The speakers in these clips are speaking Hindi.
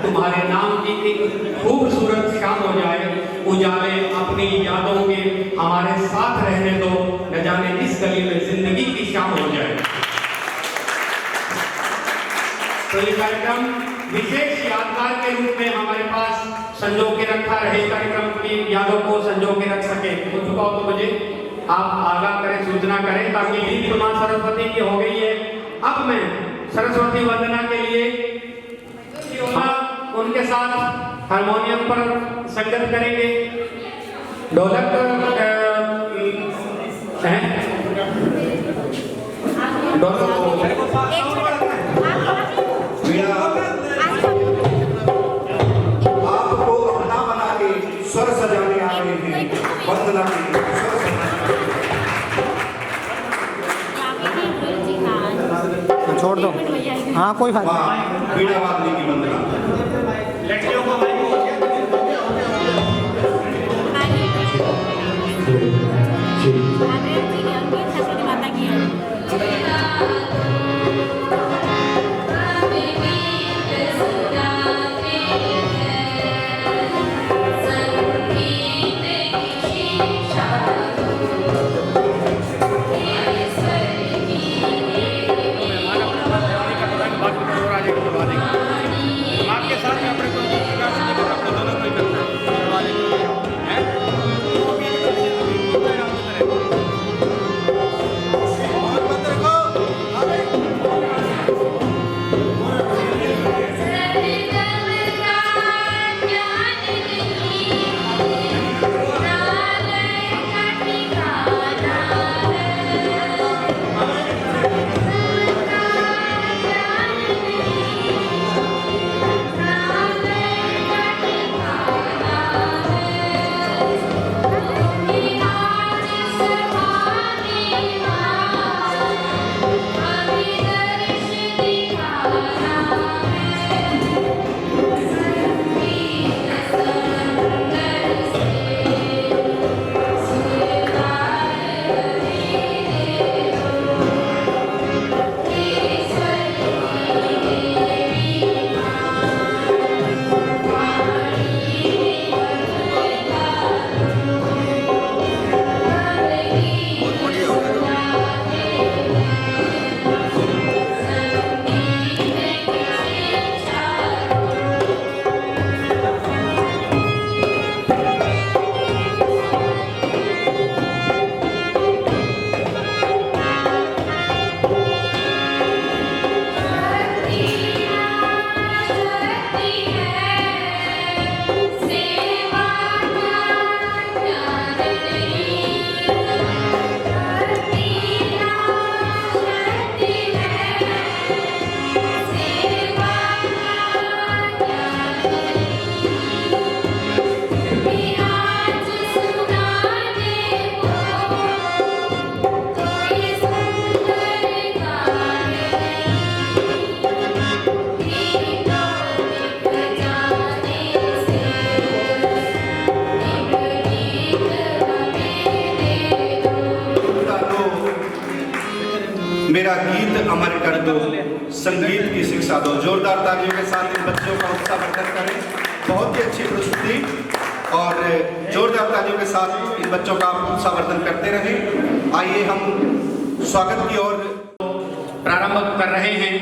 तुम्हारे नाम की एक खूबसूरत शाम हो जाए। उजाले अपनी यादों के हमारे साथ रहने दो, न जाने किस गली में जिंदगी की शाम हो जाए। तो ये कार्यक्रम विशेष यादगार के रूप में हमारे पास संजो के रखा रहे, कार्यक्रम की यादों को संजो के रख सके। हो चुका हो तो मुझे आप आगाह करें, सूचना करें, ताकि गीत मां सरस्वती की हो गई है। अब मैं सरस्वती वंदना के लिए उनके साथ हारमोनियम पर संगत करेंगे। ढोलक आपको अपना बना के स्वर सजाने आ रहे हैं, वंदना के स्वर सजाने। छोड़ दो, हाँ कोई बात नहीं। बीड़ा वादनी की वंदना। लड़कियों को मेरा गीत अमर कर दो, संगीत की शिक्षा दो। जोरदार तालियों के साथ इन बच्चों का उत्साहवर्धन करें। बहुत ही अच्छी प्रस्तुति और जोरदार तालियों के साथ इन बच्चों का उत्साहवर्धन करते रहें। आइए हम स्वागत की ओर प्रारंभ कर रहे हैं।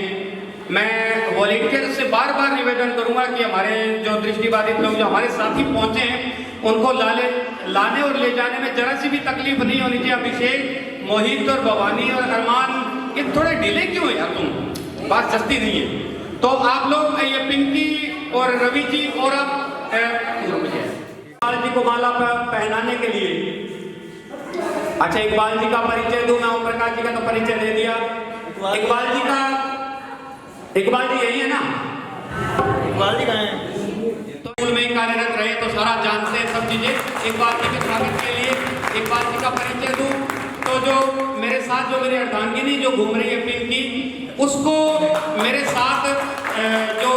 मैं वॉलेंटियर से बार बार निवेदन करूंगा कि हमारे जो दृष्टिबाधित लोग जो हमारे साथी पहुंचे हैं उनको लाने और ले जाने में जरा सी भी तकलीफ नहीं होनी चाहिए। अभिषेक, मोहित और भवानी और अरमान, ये थोड़े डिले क्यों है यार? तुम बात सस्ती नहीं है। तो आप लोग ये पिंकी और रवि जी और आप इकबाल जी को माला पहनाने के लिए, अच्छा इकबाल जी का परिचय दूं मैं। ओम प्रकाश जी का तो परिचय दे दिया। इकबाल जी का, इकबाल जी यही है ना? इकबाल जी कहाँ हैं? तो स्कूल में कार्यरत रहे तो सारा जानते हैं सब चीजें। इकबाल जी के स्वागत के लिए इकबाल जी का परिचय दूं तो जो मेरे साथ जो मेरी अर्धांगिनी जो घूम रही है पिंकी, उसको मेरे साथ जो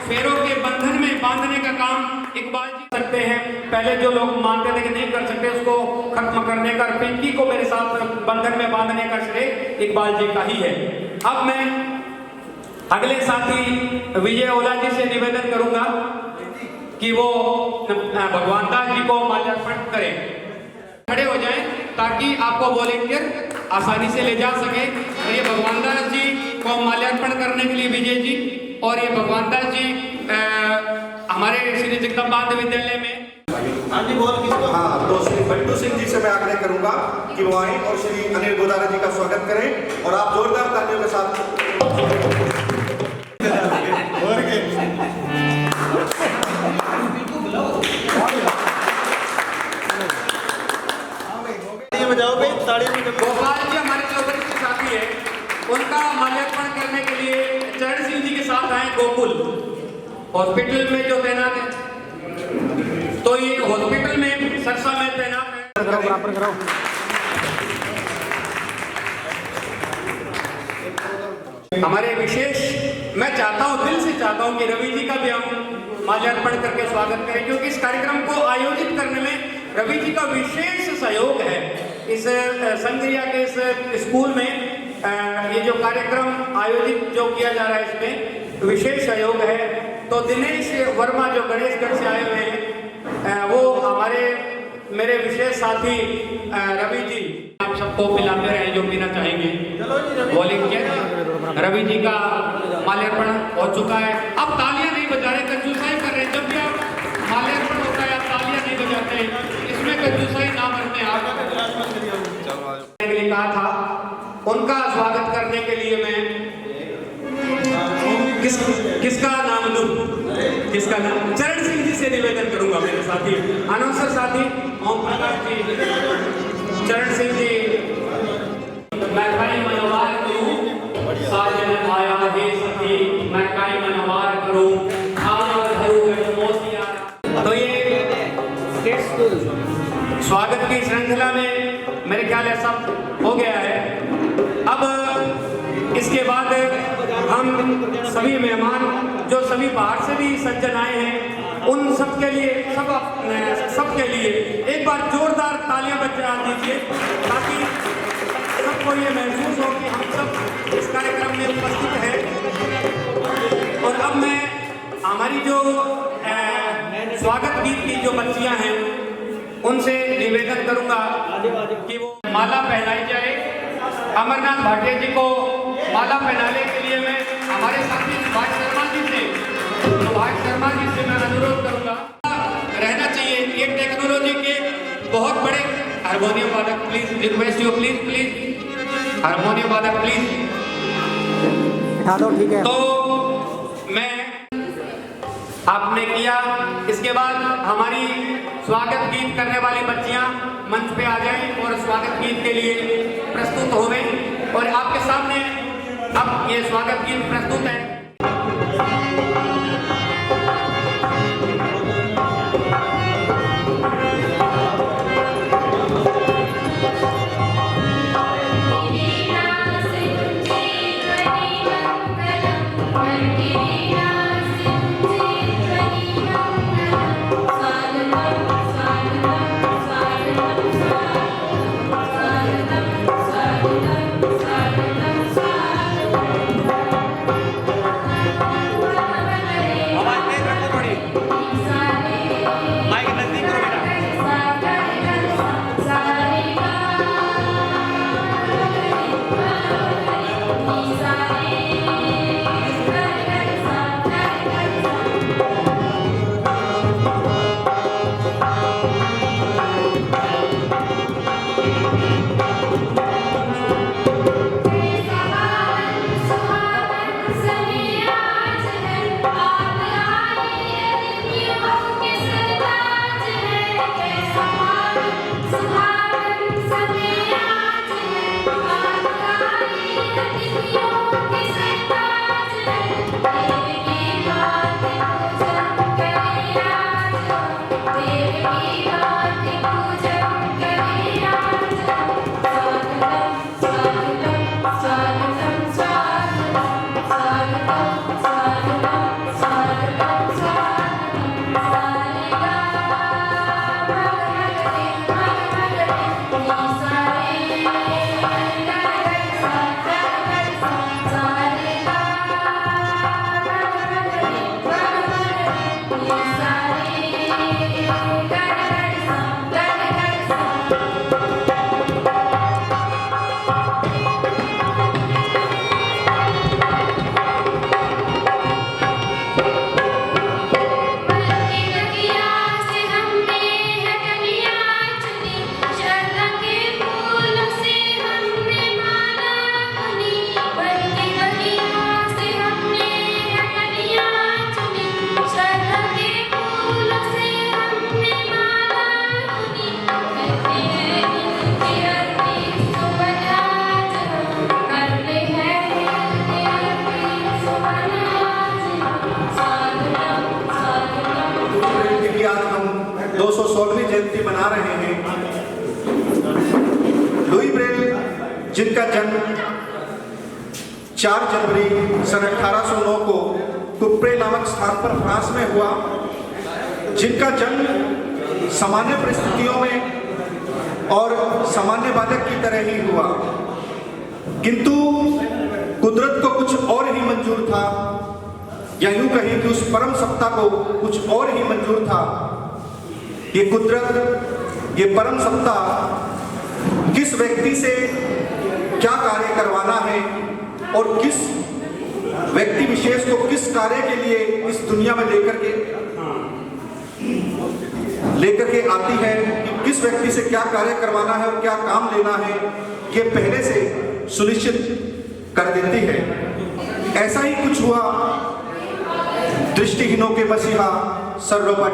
फेरों के बंधन में बांधने का काम इकबाल जी करते हैं। पहले जो लोग मानते थे कि नहीं कर सकते उसको खत्म करने का, पिंकी को मेरे साथ बंधन में बांधने का श्रेय इकबाल जी का ही है। अब मैं अगले साथी विजय ओला जी से निवेदन करूंगा कि वो भगवान दास जी को माल्यार्पण करें। खड़े हो जाएं ताकि आपको वॉलेंटियर आसानी से ले जा सके। और ये भगवान दास जी को माल्यार्पण करने के लिए विजय जी और ये भगवान दास जी हमारे श्री जगदम्बा विद्यालय में हाँ, तो श्री बंटू सिंह जी से मैं आग्रह करूंगा कि वो आए और श्री अनिल गोदारा जी का स्वागत करें और आप जोरदार तालियों के साथ गोपाल जी हमारे जो वरिष्ठ साथी है उनका माल्यार्पण करने के लिए चरण सिंह जी के साथ आए गोकुल हॉस्पिटल में जो तैनात है। तो ये हॉस्पिटल में सरसा में तैनात है। हमारे विशेष मैं चाहता हूं, दिल से चाहता हूं कि रवि जी का भी हम माल्यार्पण करके स्वागत करें, क्योंकि इस कार्यक्रम को आयोजित करने में रवि जी का विशेष सहयोग है। इस संग्रिया के इस स्कूल में ये जो कार्यक्रम आयोजित जो किया जा रहा है इसमें विशेष सहयोग है। तो दिनेश वर्मा जो गणेशगढ़ से आए हुए हैं वो हमारे मेरे विशेष साथी रवि जी आप सबको पिलाते रहे जो पीना चाहेंगे। वॉलेंटियर रवि जी का माल्यार्पण हो चुका है। अब तालियां नहीं बजा रहे, कंजूसाई कर रहे हैं। जब भी आप माल्यार्पण होता है आप तालियां नहीं बजाते, इसमें कंजूसाई ना करते आप। कहा था उनका स्वागत करने के लिए मैं किसका नाम लूं? किसका नाम? चरण सिंह जी से निवेदन करूंगा, मेरे साथी अनाउंसर साथी ओम प्रकाश जी, चरण सिंह जी। मैं काई मनवार करूं साजन आया हे सखी, मैं काई मनवार करूं आवर धरू मोतिया। तो ये स्वागत की श्रृंखला में मेरे ख्याल है सब हो गया है। अब इसके बाद हम सभी मेहमान जो सभी बाहर से भी सज्जन आए हैं उन सब के लिए सबके लिए एक बार जोरदार तालियां बजा दीजिए ताकि सबको ये महसूस हो कि हम सब इस कार्यक्रम में उपस्थित हैं। और अब मैं हमारी जो स्वागत गीत की जो बच्चियां हैं उनसे निवेदन करूंगा कि वो माला पहनाई जाए। अमरनाथ भाटिया जी को माला पहनाने के लिए मैं हमारे साथी सुभाष शर्मा जी से मैं अनुरोध करूंगा। रहना चाहिए ये टेक्नोलॉजी के बहुत बड़े हारमोनियम वादक, please request you, please harmonium वादक प्लीज। ठीक है। तो मैं आपने किया, इसके बाद हमारी स्वागत गीत करने वाली बच्चियां मंच पे आ जाएं और स्वागत गीत के लिए प्रस्तुत होवें। और आपके सामने अब ये स्वागत गीत प्रस्तुत है। 100वीं जयंती मना रहे हैं। लुई ब्रेल जिनका जन्म 4 जनवरी सन 1809 को कुप्रे नामक स्थान पर फ्रांस में हुआ, जिनका जन्म सामान्य परिस्थितियों में और सामान्य बालक की तरह ही हुआ, किंतु कुदरत को कुछ और ही मंजूर था, या यूं कहें कि उस परम सत्ता को कुछ और ही मंजूर था। ये कुदरत, ये परम सत्ता किस व्यक्ति से क्या कार्य करवाना है और किस व्यक्ति विशेष को किस कार्य के लिए इस दुनिया में लेकर के आती है, कि किस व्यक्ति से क्या कार्य करवाना है और क्या काम लेना है, ये पहले से सुनिश्चित कर देती है। ऐसा ही कुछ हुआ दृष्टिहीनों के मसीहा सर रॉबर्ट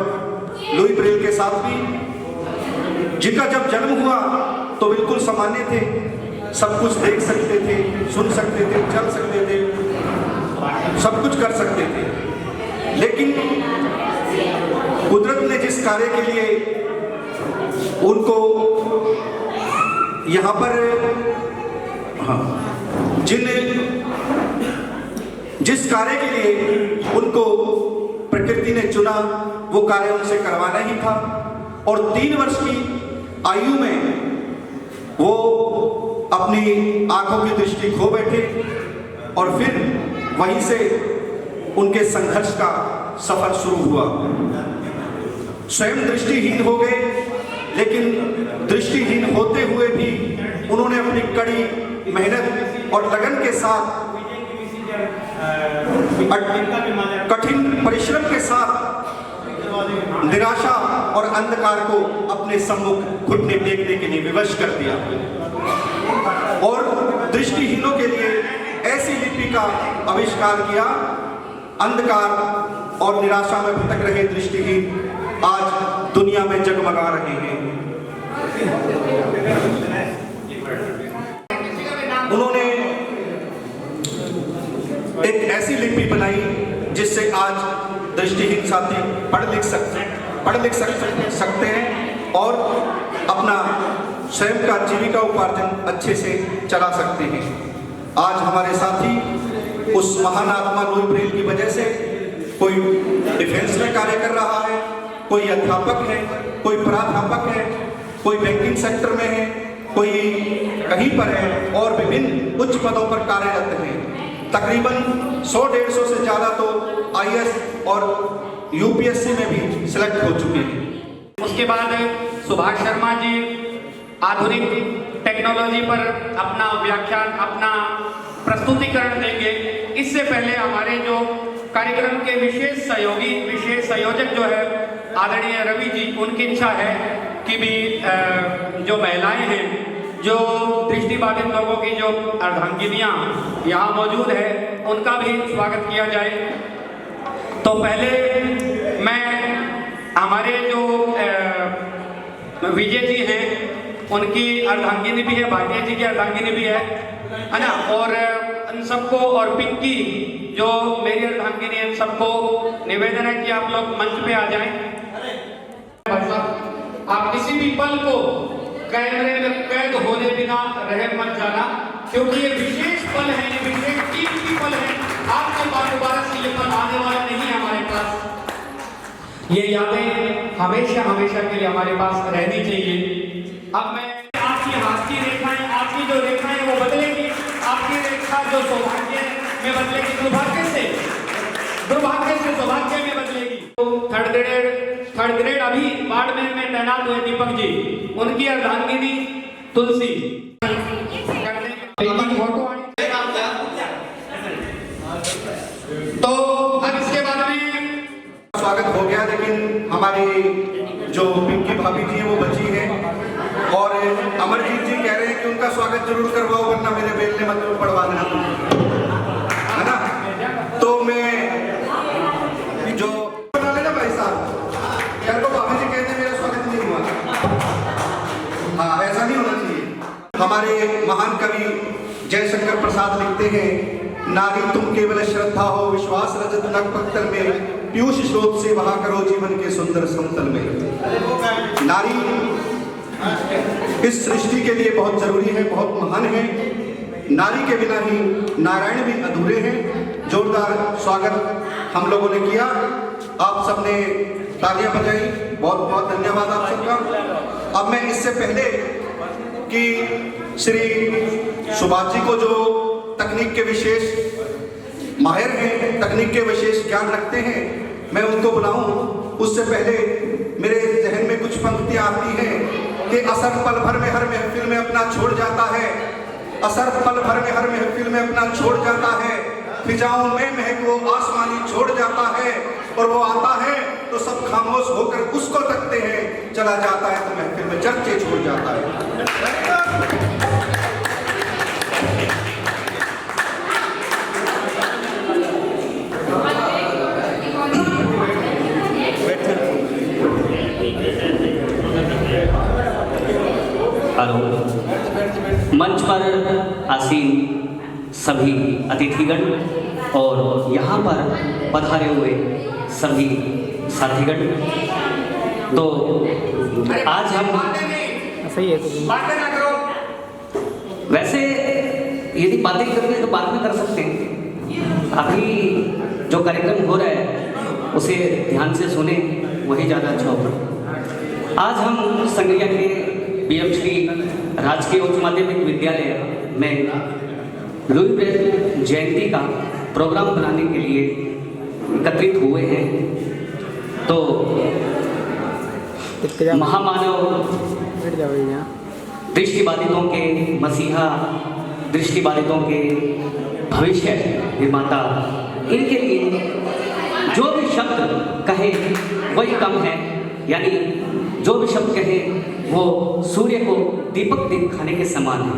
लुई ब्रेल के साथ भी, जिनका जब जन्म हुआ तो बिल्कुल सामान्य थे, सब कुछ देख सकते थे, सुन सकते थे, चल सकते थे, सब कुछ कर सकते थे, लेकिन कुदरत ने जिस कार्य के लिए उनको यहाँ पर जिस कार्य के लिए उनको प्रकृति ने चुना, वो कार्य उनसे करवाना ही था। और 3 वर्ष की आयु में वो अपनी आंखों की दृष्टि खो बैठे और फिर वहीं से उनके संघर्ष का सफर शुरू हुआ। स्वयं दृष्टिहीन हो गए, लेकिन दृष्टिहीन होते हुए भी उन्होंने अपनी कड़ी मेहनत और लगन के साथ, कठिन परिश्रम के साथ निराशा और अंधकार को अपने सम्मुख घुटने टेकने के लिए विवश कर दिया और दृष्टिहीनों के लिए ऐसी लिपि का आविष्कार किया। अंधकार और निराशा में भटक रहे दृष्टिहीन आज दुनिया में जगमगा रहे हैं। उन्होंने एक ऐसी लिपि बनाई जिससे आज दृष्टिहीन साथी पढ़ लिख सकते हैं और अपना स्वयं का जीविका उपार्जन अच्छे से चला सकते हैं। आज हमारे साथी उस महान आत्मा लुई ब्रेल की वजह से कोई डिफेंस में कार्य कर रहा है, कोई अध्यापक है, कोई प्राध्यापक है, कोई बैंकिंग सेक्टर में है, कोई कहीं पर है और विभिन्न उच्च पदों पर कार्यरत हैं। तकरीबन 100-150 से ज़्यादा तो IAS और UPSC में भी सिलेक्ट हो चुके हैं। उसके बाद सुभाष शर्मा जी आधुनिक टेक्नोलॉजी पर अपना व्याख्यान, अपना प्रस्तुतिकरण देंगे। इससे पहले हमारे जो कार्यक्रम के विशेष संयोजक जो है आदरणीय रवि जी, उनकी इच्छा है कि भी जो महिलाएं हैं, जो दृष्टिबाधित लोगों की जो अर्धांगिनियां यहाँ मौजूद है, उनका भी स्वागत किया जाए। तो पहले मैं हमारे जो विजय जी हैं, उनकी अर्धांगिनी भी है, भाटिया जी की अर्धांगिनी भी है ना, और इन सबको, और पिंकी जो मेरी अर्धांगिनी है, सबको निवेदन है कि आप लोग मंच पे आ जाएं। आप किसी भी पल को कैमरे में कैद होने बिना रह मत जाना, क्योंकि ये विशेष पल है, ये विशेष कीमती पल है। आपके पास दोबारा से ये पल आने वाला नहीं है हमारे पास। ये यादें हमेशा हमेशा के लिए हमारे पास रहनी चाहिए। अब मैं आपकी हाथ की रेखाएं, आपकी जो रेखाएं वो बदलेगी, आपकी रेखा जो सौभाग्य में बदलेगी, दुर्भाग्य से सौभाग्य में बदलेगी। तो थर्ड ग्रेड अभी बाड़मेर में तैनात हुए दीपक जी, उनकी अर्धांगिनी तुलसी। तो अब इसके बाद में स्वागत हो गया, लेकिन हमारी जो पिंकी भाभी जी है वो बची है और अमरजीत जी कह रहे हैं कि उनका स्वागत जरूर करवाओ, वरना मेरे बेलने मत पड़वा देना, है ना। तो मैं जो बता लेना भाई साहब, यार को भाभी जी कहते हैं मेरा स्वागत नहीं हुआ। हाँ, ऐसा नहीं होना चाहिए। हमारे महान कवि जयशंकर प्रसाद लिखते हैं, नारी तुम केवल श्रद्धा हो, विश्वास रजत नख पत्तल में, पीयूष स्रोत से बहा करो जीवन के सुंदर समतल में। नारी इस सृष्टि के लिए बहुत जरूरी है, बहुत महान है। नारी के बिना ही नारायण भी अधूरे हैं। जोरदार स्वागत हम लोगों ने किया, आप सबने तालियां बजाई, बहुत बहुत धन्यवाद आप सबका। अब मैं इससे पहले कि श्री सुभाष जी को जो तकनीक के विशेष माहिर हैं, तकनीक के विशेष ज्ञान रखते हैं, मैं उनको बुलाऊं, उससे पहले मेरे जहन में कुछ पंक्तियां आती हैं कि असर पल भर में हर महफिल में अपना छोड़ जाता है, असर पल भर में हर महफिल में अपना छोड़ जाता है, फिजाओं में महक वो आसमानी छोड़ जाता है, और वो आता है तो सब खामोश होकर उसको तकते हैं, चला जाता है तो महफिल में चर्चे छोड़ जाता है। मंच पर आसीन सभी अतिथिगण और यहाँ पर पधारे हुए सभी साथीगण, तो आज हम सही है तो बातें ना करो। वैसे यदि बातें करनी है तो बाद में कर सकते हैं, अभी जो कार्यक्रम हो रहा है उसे ध्यान से सुने, वही ज़्यादा अच्छा होगा। आज हम संगरिया के BM श्री राजकीय उच्च माध्यमिक विद्यालय में लुई ब्रेल जयंती का प्रोग्राम बनाने के लिए एकत्रित हुए हैं। तो महामानव दृष्टिबाधितों के मसीहा, दृष्टिबाधितों के भविष्य निर्माता, इनके लिए जो भी शब्द कहे वही कम है, यानी जो भी शब्द कहे वो सूर्य को दीपक दिखाने के समान है।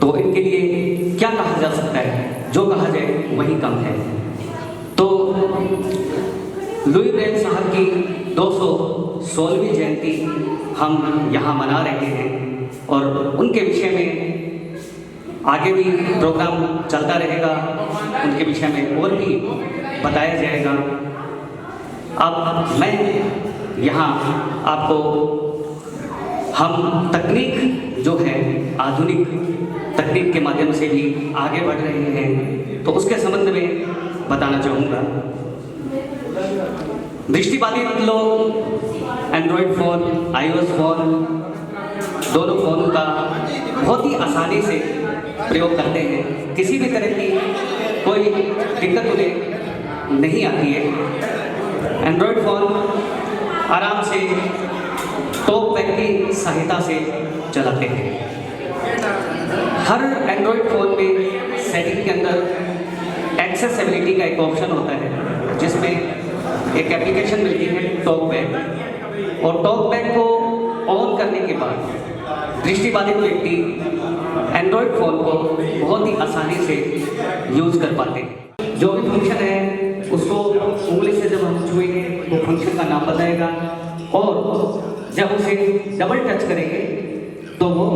तो इनके लिए क्या कहा जा सकता है, जो कहा जाए वही कम है। तो लुई ब्रेल साहब की 216वीं जयंती हम यहाँ मना रहे हैं, और उनके विषय में आगे भी प्रोग्राम चलता रहेगा, उनके विषय में और भी बताया जाएगा। अब मैं यहाँ आपको हम तकनीक जो है, आधुनिक तकनीक के माध्यम से भी आगे बढ़ रहे हैं, तो उसके संबंध में बताना चाहूँगा। दृष्टिबाधित लोग एंड्रॉयड फ़ोन, iOS फ़ोन, दोनों फ़ोन का बहुत ही आसानी से प्रयोग करते हैं, किसी भी तरह की कोई दिक्कत उन्हें नहीं आती है। एंड्रॉयड फ़ोन आराम से टॉक बैक की सहायता से चलाते हैं। हर एंड्रॉयड फ़ोन में सेटिंग के अंदर एक्सेसिबिलिटी का एक ऑप्शन होता है, जिसमें एक एप्लीकेशन मिलती है टॉक बैक, और टॉक बैक को ऑन करने के बाद दृष्टिबाधित व्यक्ति एंड्रॉयड फ़ोन को बहुत ही आसानी से यूज़ कर पाते हैं। जो भी फंक्शन है उसको उंगली से जब हम छुएंगे वो फंक्शन का नाम बताएगा, और जब उसे डबल टच करेंगे तो वो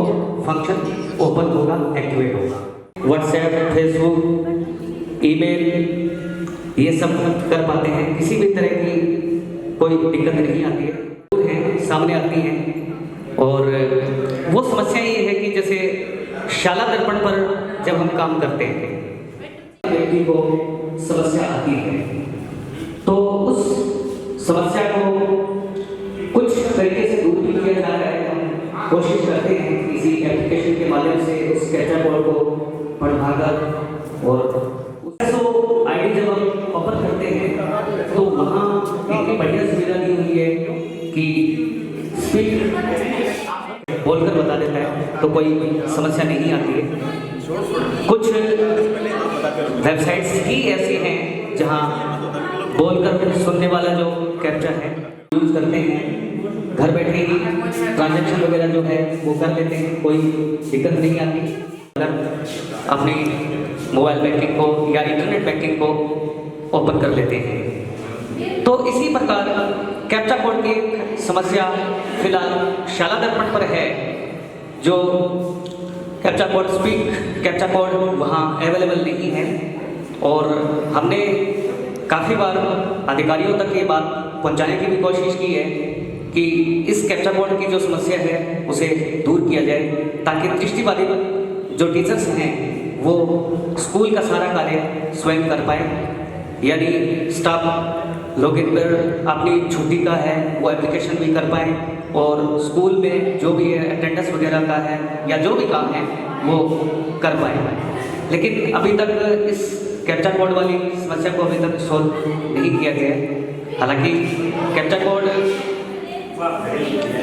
फंक्शन ओपन होगा, एक्टिवेट होगा। व्हाट्सएप, फेसबुक, ईमेल, ये सब कर पाते हैं, किसी भी तरह की कोई दिक्कत नहीं आती है, सामने आती हैं। और वो समस्या ये है कि जैसे शाला दर्पण पर जब हम काम करते हैं, व्यक्ति को समस्या आती है, तो उस समस्या को कुछ तरीके से दूर भी किया जा रहा है। हम कोशिश करते हैं किसी एप्लीकेशन के माध्यम से उस कैप्चा कोड को पढ़ाकर, और उसको आईडी जब हम ओपन करते हैं तो वहाँ एक बढ़िया सुविधा दी हुई है कि स्पीड बोलकर बता देता है, तो कोई समस्या नहीं आती है। कुछ वेबसाइट्स ही ऐसी हैं जहाँ बोलकर सुनने वाला जो कैप्चा है यूज करते हैं, घर बैठे ही ट्रांजैक्शन वगैरह जो है वो कर लेते हैं, कोई दिक्कत नहीं आती। अगर अपनी मोबाइल बैंकिंग को या इंटरनेट बैंकिंग को ओपन कर लेते हैं, तो इसी प्रकार कैप्चा कोड की समस्या फिलहाल शाला दर्पण पर है। जो captcha code speak captcha code वहाँ अवेलेबल नहीं है, और हमने काफ़ी बार अधिकारियों तक ये बात पहुंचाने की भी कोशिश की है कि इस कैप्चा बोर्ड की जो समस्या है उसे दूर किया जाए, ताकि दृष्टिबाधित जो टीचर्स हैं वो स्कूल का सारा कार्य स्वयं कर पाए। यानी स्टाफ लोग इन पर अपनी छुट्टी का है वो एप्लीकेशन भी कर पाए, और स्कूल में जो भी है अटेंडेंस वगैरह का है या जो भी काम है वो कर पाए। लेकिन अभी तक इस कैप्चा कोड वाली समस्या को अभी तक सोल्व नहीं किया गया है। हालांकि कैप्चा कोड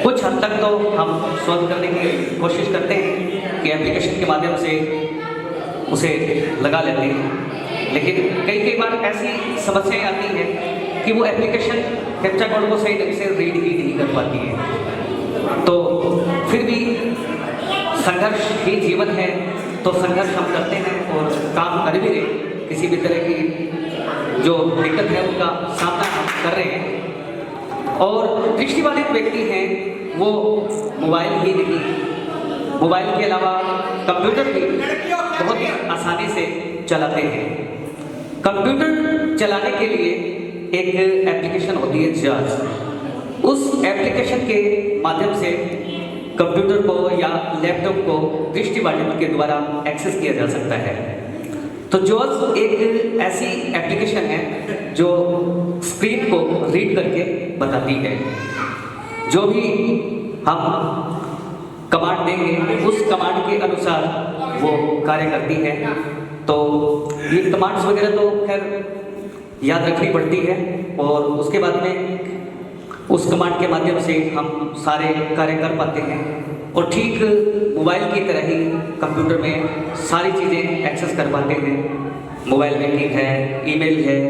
कुछ हद तक तो हम सोल्व करने की कोशिश करते हैं कि एप्लीकेशन के माध्यम से उसे लगा लेते हैं, लेकिन कई बार ऐसी समस्याएं आती हैं कि वो एप्लीकेशन कैप्चा कोड को सही ढंग से रीड ही नहीं कर पाती है। तो फिर भी संघर्ष ही जीवन है, तो संघर्ष हम करते हैं और काम कर भी रहे। किसी भी तरह की जो दिक्कत है उनका सामना हम कर रहे हैं। और दृष्टिबाधित व्यक्ति हैं वो मोबाइल ही नहीं, मोबाइल के अलावा कंप्यूटर भी बहुत ही आसानी से चलाते हैं। कंप्यूटर चलाने के लिए एक एप्लीकेशन होती है जाज। उस एप्लीकेशन के माध्यम से कंप्यूटर को या लैपटॉप को दृष्टिबाधित के द्वारा एक्सेस किया जा सकता है। तो जॉज एक ऐसी एप्लीकेशन है जो स्क्रीन को रीड करके बताती है। जो भी हम कमांड देंगे उस कमांड के अनुसार वो कार्य करती है। तो ये कमांड्स वगैरह तो खैर याद रखनी पड़ती है, और उसके बाद में उस कमांड के माध्यम से हम सारे कार्य कर पाते हैं। और ठीक मोबाइल की तरह ही कंप्यूटर में सारी चीज़ें एक्सेस कर पाते हैं। मोबाइल बैंकिंग है, ईमेल है,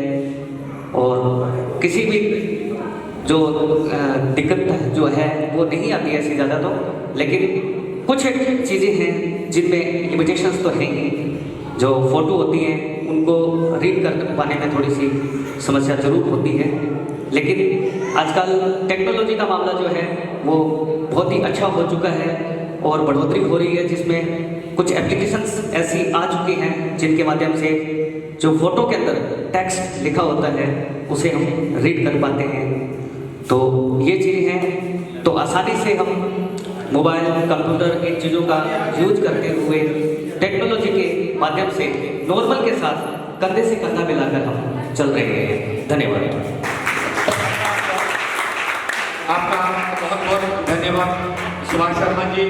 और किसी भी जो दिक्कत जो है वो नहीं आती है ऐसी ज़्यादा तो, लेकिन कुछ एक चीज़ें हैं जिनमें लिमिटेशंस तो हैं ही। जो फ़ोटो होती हैं उनको रीड कर पाने में थोड़ी सी समस्या ज़रूर होती है, लेकिन आजकल टेक्नोलॉजी का मामला जो है वो बहुत ही अच्छा हो चुका है और बढ़ोतरी हो रही है, जिसमें कुछ एप्लीकेशंस ऐसी आ चुकी हैं जिनके माध्यम से जो फोटो के अंदर टेक्स्ट लिखा होता है उसे हम रीड कर पाते हैं। तो ये चीज़ें हैं, तो आसानी से हम मोबाइल, कंप्यूटर इन चीज़ों का यूज करते हुए टेक्नोलॉजी के माध्यम से नॉर्मल के साथ कंधे से कंधा मिलाकर हम चल रहे हैं। धन्यवाद। आपका बहुत बहुत धन्यवाद सुभाष शर्मा जी,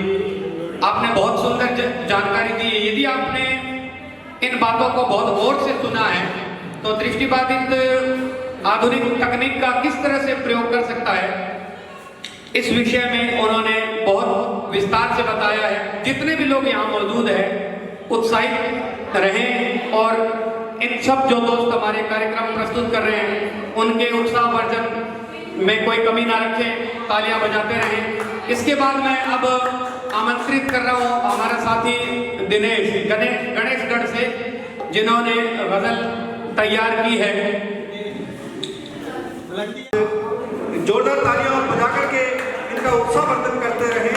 आपने बहुत सुंदर जानकारी दी है। यदि आपने इन बातों को बहुत गौर से सुना है तो दृष्टिबाधित आधुनिक तकनीक का किस तरह से प्रयोग कर सकता है, इस विषय में उन्होंने बहुत विस्तार से बताया है। जितने भी लोग यहाँ मौजूद हैं उत्साहित रहें, और इन सब जो दोस्त हमारे कार्यक्रम प्रस्तुत कर रहे हैं उनके उत्साहवर्धन में कोई कमी ना रखें, तालियां बजाते रहें। इसके बाद मैं अब आमंत्रित कर रहा हूँ हमारा साथी दिनेश गणेशगढ़ से, जिन्होंने गजल तैयार की है। जोरदार तालियां बजा करके इनका उत्साहवर्धन करते रहे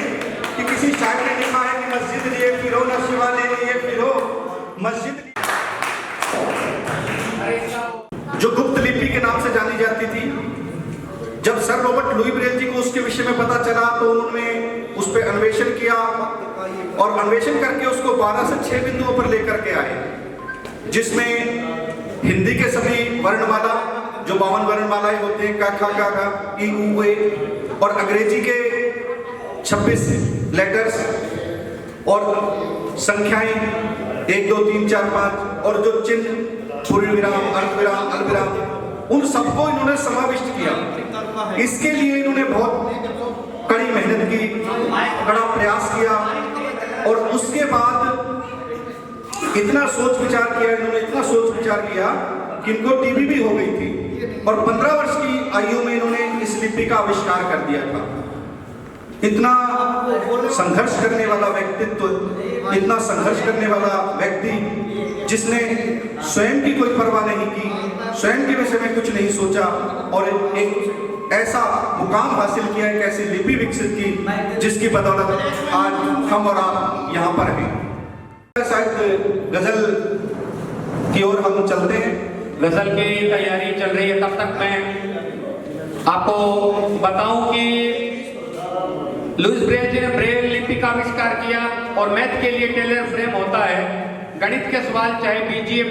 कि किसी शायर ने लिखा है कि मस्जिद लिए फिरो न शिवालय लिए फिरो मस्जिद, जो गुप्त लिपि के नाम से जानी जाती थी। जब सर रॉबर्ट लुई ब्रेल जी को उसके विषय में पता चला तो उन्होंने उस पर अन्वेषण किया, और अन्वेषण करके उसको 12 से 6 बिंदुओं पर लेकर के आए, जिसमें हिंदी के सभी वर्णमाला जो 52 वर्णमालाएं होते हैं, क ख ग घ ई उ ए, और अंग्रेजी के 26 लेटर्स और संख्याएं 1 2 3 4 5, और जो चिन्ह पूर्ण विराम, अर्धविराम, अल्पविराम, उन सबको इन्होंने समाविष्ट किया। इसके लिए इन्होंने बहुत कड़ी मेहनत की, बड़ा प्रयास किया, और उसके बाद इतना सोच विचार किया इन्होंने, इतना सोच विचार किया कि इनको टीबी भी हो गई थी, और 15 वर्ष की आयु में इन्होंने इस लिपि का आविष्कार कर दिया था। इतना संघर्ष करने वाला व्यक्तित्व, इतना संघर्ष करने वाला व्यक्ति जिसने स्वयं की कोई परवाह नहीं की, स्वयं के विषय में कुछ नहीं सोचा, और एक ऐसा मुकाम हासिल किया, एक ऐसी लिपि विकसित की जिसकी बदौलत आज हम और आप यहाँ पर हैं। शायद गजल की ओर हम चलते हैं। गजल की तैयारी चल रही है, तब तक मैं आपको बताऊं कि लुईस ब्रेल जी ने ब्रेल लिपि का आविष्कार किया और मैथ के लिए टेलर फ्रेम होता है। गणित के सवाल चाहे बीजीय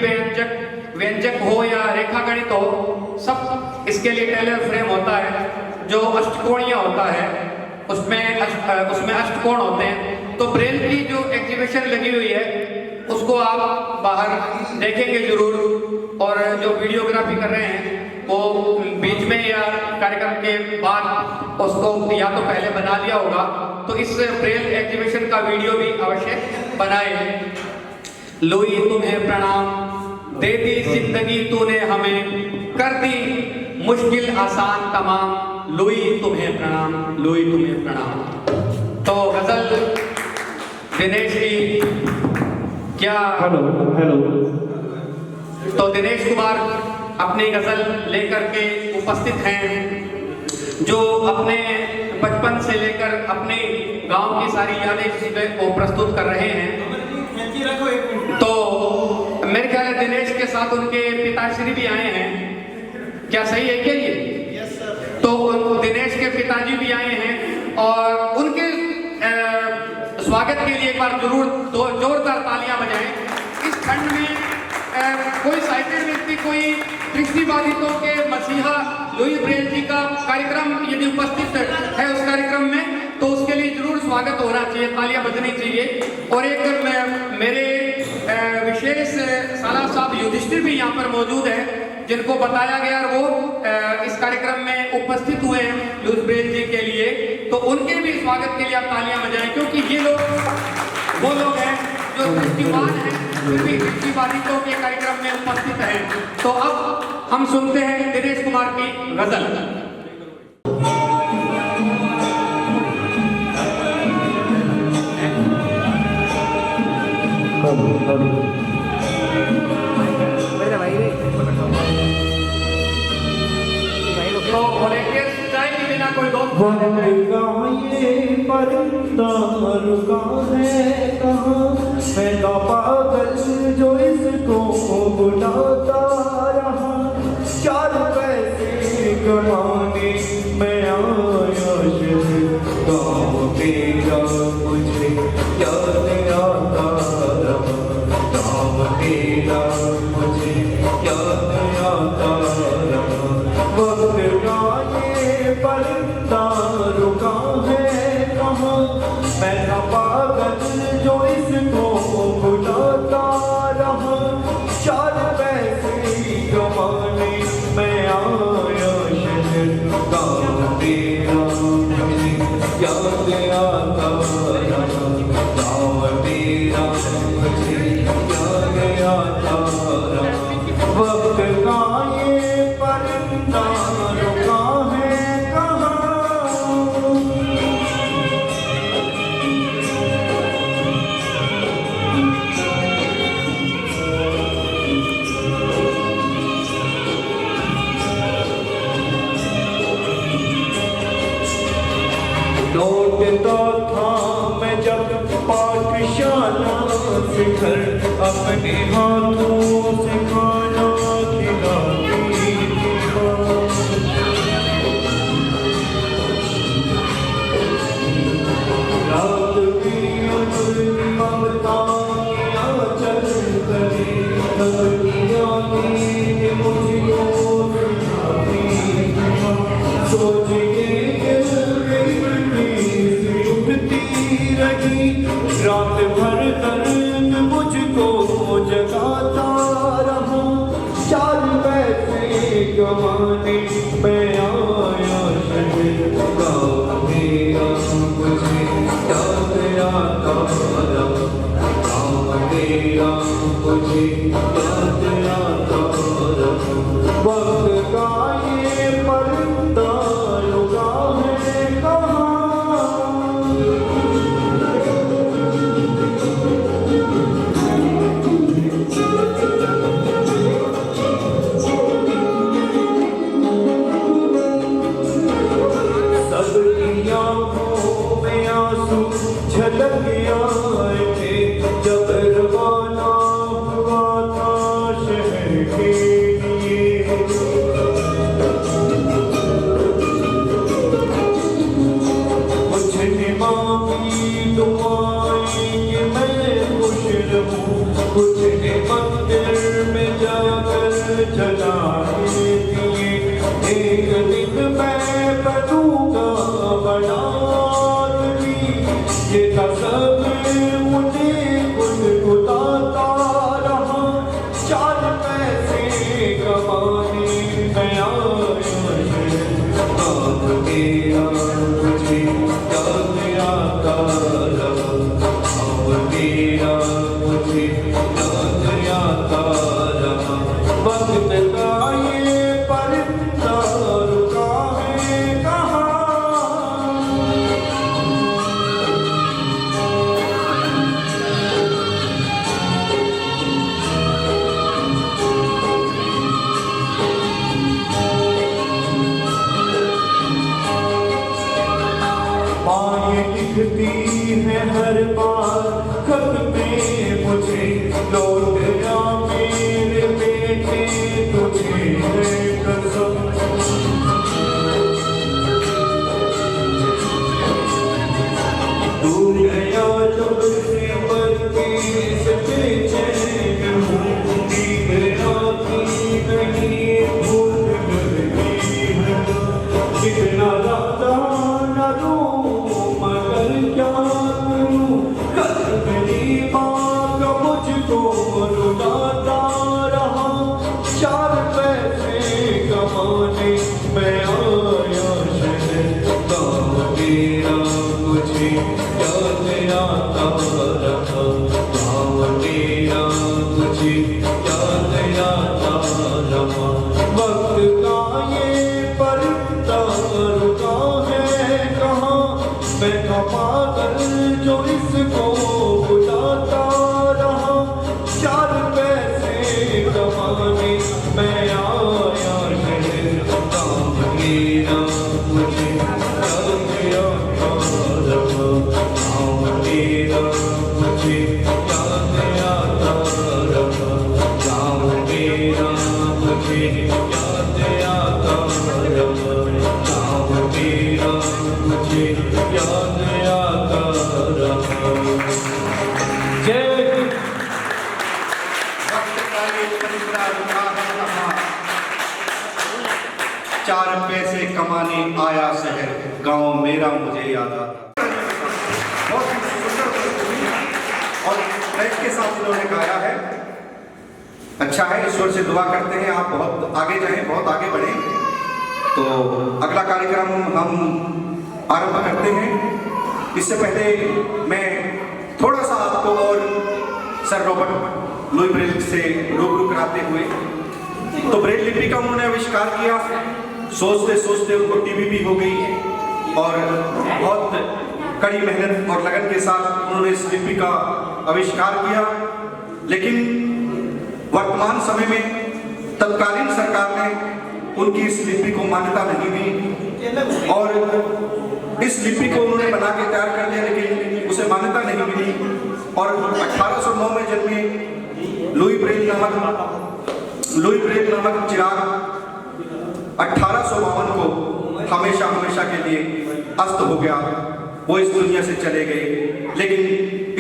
व्यंजक हो या रेखा गणित हो, सब इसके लिए टेलर फ्रेम होता है जो अष्टकोणीय होता है, उसमें अष्टकोण होते हैं। तो ब्रेल की जो एग्जीबिशन लगी हुई है उसको आप बाहर देखेंगे जरूर, और जो वीडियोग्राफी कर रहे हैं वो बीच में या कार्यक्रम के बाद उसको या तो पहले बना लिया होगा, तो इस ब्रेल एग्जीबिशन का वीडियो भी अवश्य बनाए। लुई तुम्हें प्रणाम, दे दी जिंदगी तूने हमें, कर दी मुश्किल आसान तमाम। लुई तुम्हें प्रणाम, लुई तुम्हें प्रणाम। तो गजल दिनेश जी क्या हेलो तो दिनेश कुमार अपनी गजल लेकर के उपस्थित हैं, जो अपने बचपन से लेकर अपने गांव की सारी यादें को प्रस्तुत कर रहे हैं। तो मेरे ख्याल है दिनेश के साथ उनके पिताश्री भी आए हैं, क्या सही है क्या ये? तो दिनेश के पिताजी भी आए हैं और उनके स्वागत के लिए एक बार जरूर जोरदार तालियां बजाएं। इस खंड में कोई साइटेड व्यक्ति, कोई दृष्टिबाधितों के मसीहा लुई ब्रेल जी का कार्यक्रम यदि उपस्थित है उस कार्यक्रम में, तो उसके लिए जरूर स्वागत होना चाहिए, तालियां बजनी चाहिए। और एक मेरे विशेष साला साहब युधिष्ठिर भी यहाँ पर मौजूद है, जिनको बताया गया और वो इस कार्यक्रम में उपस्थित हुए हैं लुई ब्रेल जी के लिए, तो उनके भी स्वागत के लिए आप तालियां बजाएं, क्योंकि ये लोग वो लोग हैं जो दृष्टिवान हैं फिर भी दृष्टिबाधितों के कार्यक्रम में उपस्थित हैं। तो अब हम सुनते हैं दिनेश कुमार की गजल। तो वॉलेंटियर चाय के बिना कोई दोस्त परिंदा रुका है कहाँ, मैं तो पागल जो इसको बुलाता रहा, 4 पैसे कमाने मैं आया शहर, गाँव मेरा मुझे याद आता रहा, गाँव मेरा मुझे याद आता रहा। वक्त का ये परिंदा रुका है कहाँ, मैं था पागल जो इसको बुलाता रहा, 4 पैसे कमाने मैं आया शहर, गाँव मेरा मुझे याद आता रहा, गाँव मेरा मुझे याद आता रहा। वक्त का ये परिंदा रुका है कहाँ। लौटता था मैं जब पाठशाला से घर, अपने हाथों से खाना खिलाती थी माँ। रात की ममता की आंचल करे, तकिया नींद मुझको सुलाती थी माँ। सोच के उठती रही, रात भर दर्द मुझको जगाता दिखती है हर बार खत में मुझे लौट जा मेरे बेटे तुझे है कसम दूर गया जब से बरके से बेचैन हूँ नींद आती नहीं भूल लगती है कितना राता न रूं मगर क्या करूं कल मेरी माँ का मुझको रुलाता रहा 4 पैसे कमाने मैं आया शहर गाँव मेरा मुझे याद आता रहा गाँव मेरा मुझे याद आता रहा वक्त का ये परिता रुका है कहाँ मैं था पागल जो इसको बुलाता रहा 4 पैसे कमाने मैं आया शहर गाँव मेरा मुझे याद आता रहा गाँव मेरा मुझे याद आता रहा गाँव मेरा मुझे याद आता रहा गाँव मेरा मुझे याद आता रहा जय हिंद। वक्त का ये परिंदा रुका है कहाँ 4 पैसे कमाने आया शहर गांव मेरा मुझे याद आता बहुत ही सुंदर प्रस्तुति और टैग के साथ इन्होंने गाया है अच्छा है ईश्वर से दुआ करते हैं आप बहुत आगे जाएं बहुत आगे बढ़ें तो अगला कार्यक्रम हम आरंभ करते हैं इससे पहले मैं थोड़ा सा आपको और सर रॉबर्ट लुई ब्रेल से रूबरू कराते हुए तो ब्रेल लिपि का उन्होंने आविष्कार किया सोचते सोचते उनको टीबी भी हो गई और बहुत कड़ी मेहनत और लगन के साथ उन्होंने इस लिपि का आविष्कार किया लेकिन वर्तमान समय में तत्कालीन सरकार ने उनकी इस लिपि को मान्यता नहीं दी और इस लिपि को उन्होंने बना के तैयार कर दिया लेकिन उसे मान्यता नहीं मिली और 1809 में जन्मे लुई ब्रेल नामक चिराग 1852 को हमेशा हमेशा के लिए अस्त हो गया वो इस दुनिया से चले गए लेकिन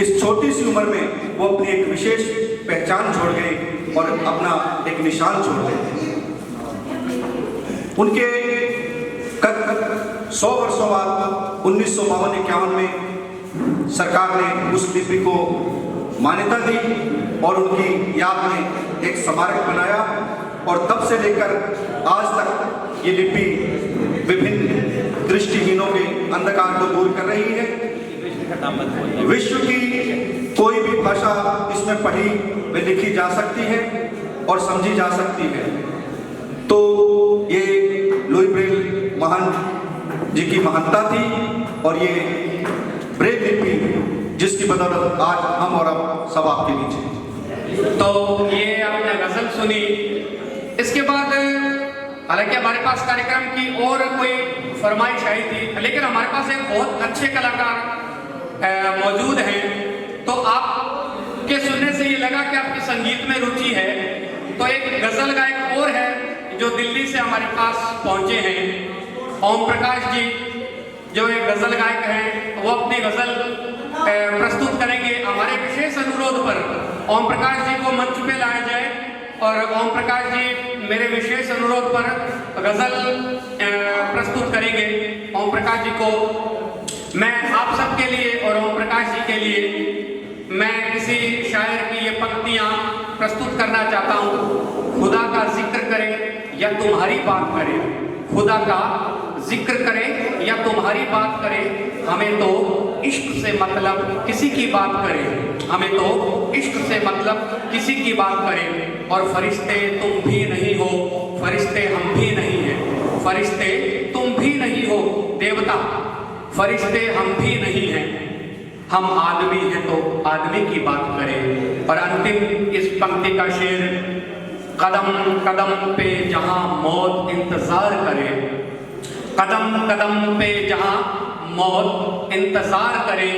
इस छोटी सी उम्र में वो अपनी एक विशेष पहचान छोड़ गए और अपना एक निशान छोड़ गए उनके 100 वर्षों बाद 1952-51 में सरकार ने उस लिपि को मान्यता दी और उनकी याद में एक स्मारक बनाया और तब से लेकर आज तक ये लिपि विभिन्न दृष्टिहीनों के अंधकार को दूर कर रही है विश्व की कोई भी भाषा इसमें पढ़ी व लिखी जा सकती है और समझी जा सकती है तो ये लुई ब्रेल महान जी की महानता थी और ये ब्रेल लिपि जिसकी बदौलत आज हम और अब सब आपके बीच हैं तो ये आपने गजल सुनी इसके बाद हालांकि हमारे पास कार्यक्रम की और कोई फरमाइश आई थी लेकिन हमारे पास एक बहुत अच्छे कलाकार मौजूद हैं तो आपके सुनने से ये लगा कि आपकी संगीत में रुचि है तो एक गजल गायक और है जो दिल्ली से हमारे पास पहुंचे हैं ओम प्रकाश जी जो एक गजल गायक हैं वो अपनी गजल प्रस्तुत करेंगे हमारे विशेष अनुरोध पर ओम प्रकाश जी को मंच पे लाया जाए और ओम प्रकाश जी मेरे विशेष अनुरोध पर गजल प्रस्तुत करेंगे ओम प्रकाश जी को मैं आप सबके लिए और ओम प्रकाश जी के लिए मैं किसी शायर की ये पंक्तियां प्रस्तुत करना चाहता हूँ खुदा का जिक्र करे या तुम्हारी बात करे खुदा का जिक्र करे या तुम्हारी बात करे हमें तो इश्क से मतलब किसी की बात करे हमें तो इश्क से मतलब किसी की बात करे और फरिश्ते तुम भी नहीं हो फरिश्ते हम भी नहीं हैं फरिश्ते तुम भी नहीं हो देवता फरिश्ते हम भी नहीं हैं हम आदमी हैं तो आदमी की बात करें और अंतिम इस पंक्ति का शेर कदम कदम पे जहां मौत इंतजार करे कदम कदम पे जहां मौत इंतजार करे,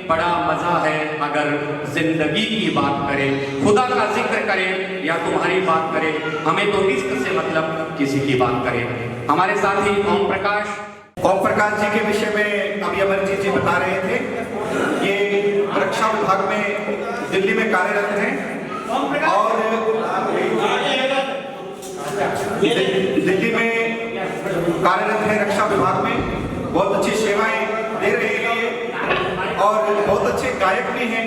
बड़ा मजा है अगर जिंदगी की बात करे, खुदा का जिक्र करे या तुम्हारी बात करे, हमें तो इश्क से मतलब किसी की बात करे। हमारे साथी ओम प्रकाश जी के विषय में अभी अमरजीत जी बता रहे थे। ये रक्षा विभाग में दिल्ली में कार्यरत हैं और दिल्ली में कार्यरत है रक्षा विभाग में, बहुत अच्छी सेवाएं दे रहे हैं ये और बहुत अच्छे गायक भी हैं,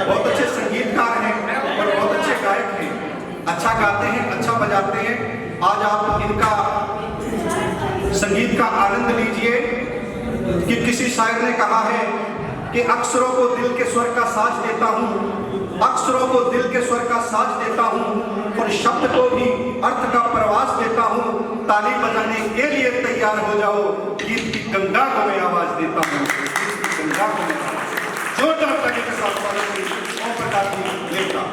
बहुत अच्छे संगीतकार हैं और बहुत अच्छे गायक हैं, अच्छा गाते हैं, अच्छा बजाते हैं। आज आप इनका संगीत का आनंद लीजिए कि किसी शायर ने कहा है कि अक्षरों को दिल के स्वर का साज देता हूँ, अक्षरों को दिल के स्वर का साज देता हूँ और शब्द को भी अर्थ का प्रवास देता हूँ। ताली बजाने के लिए तैयार हो जाओ, गीत की गंगा को मैं आवाज देता हूँ, गंगा को मैं जोरदार ताली के साथ स्वागत है ओम प्रकाश जी देव का।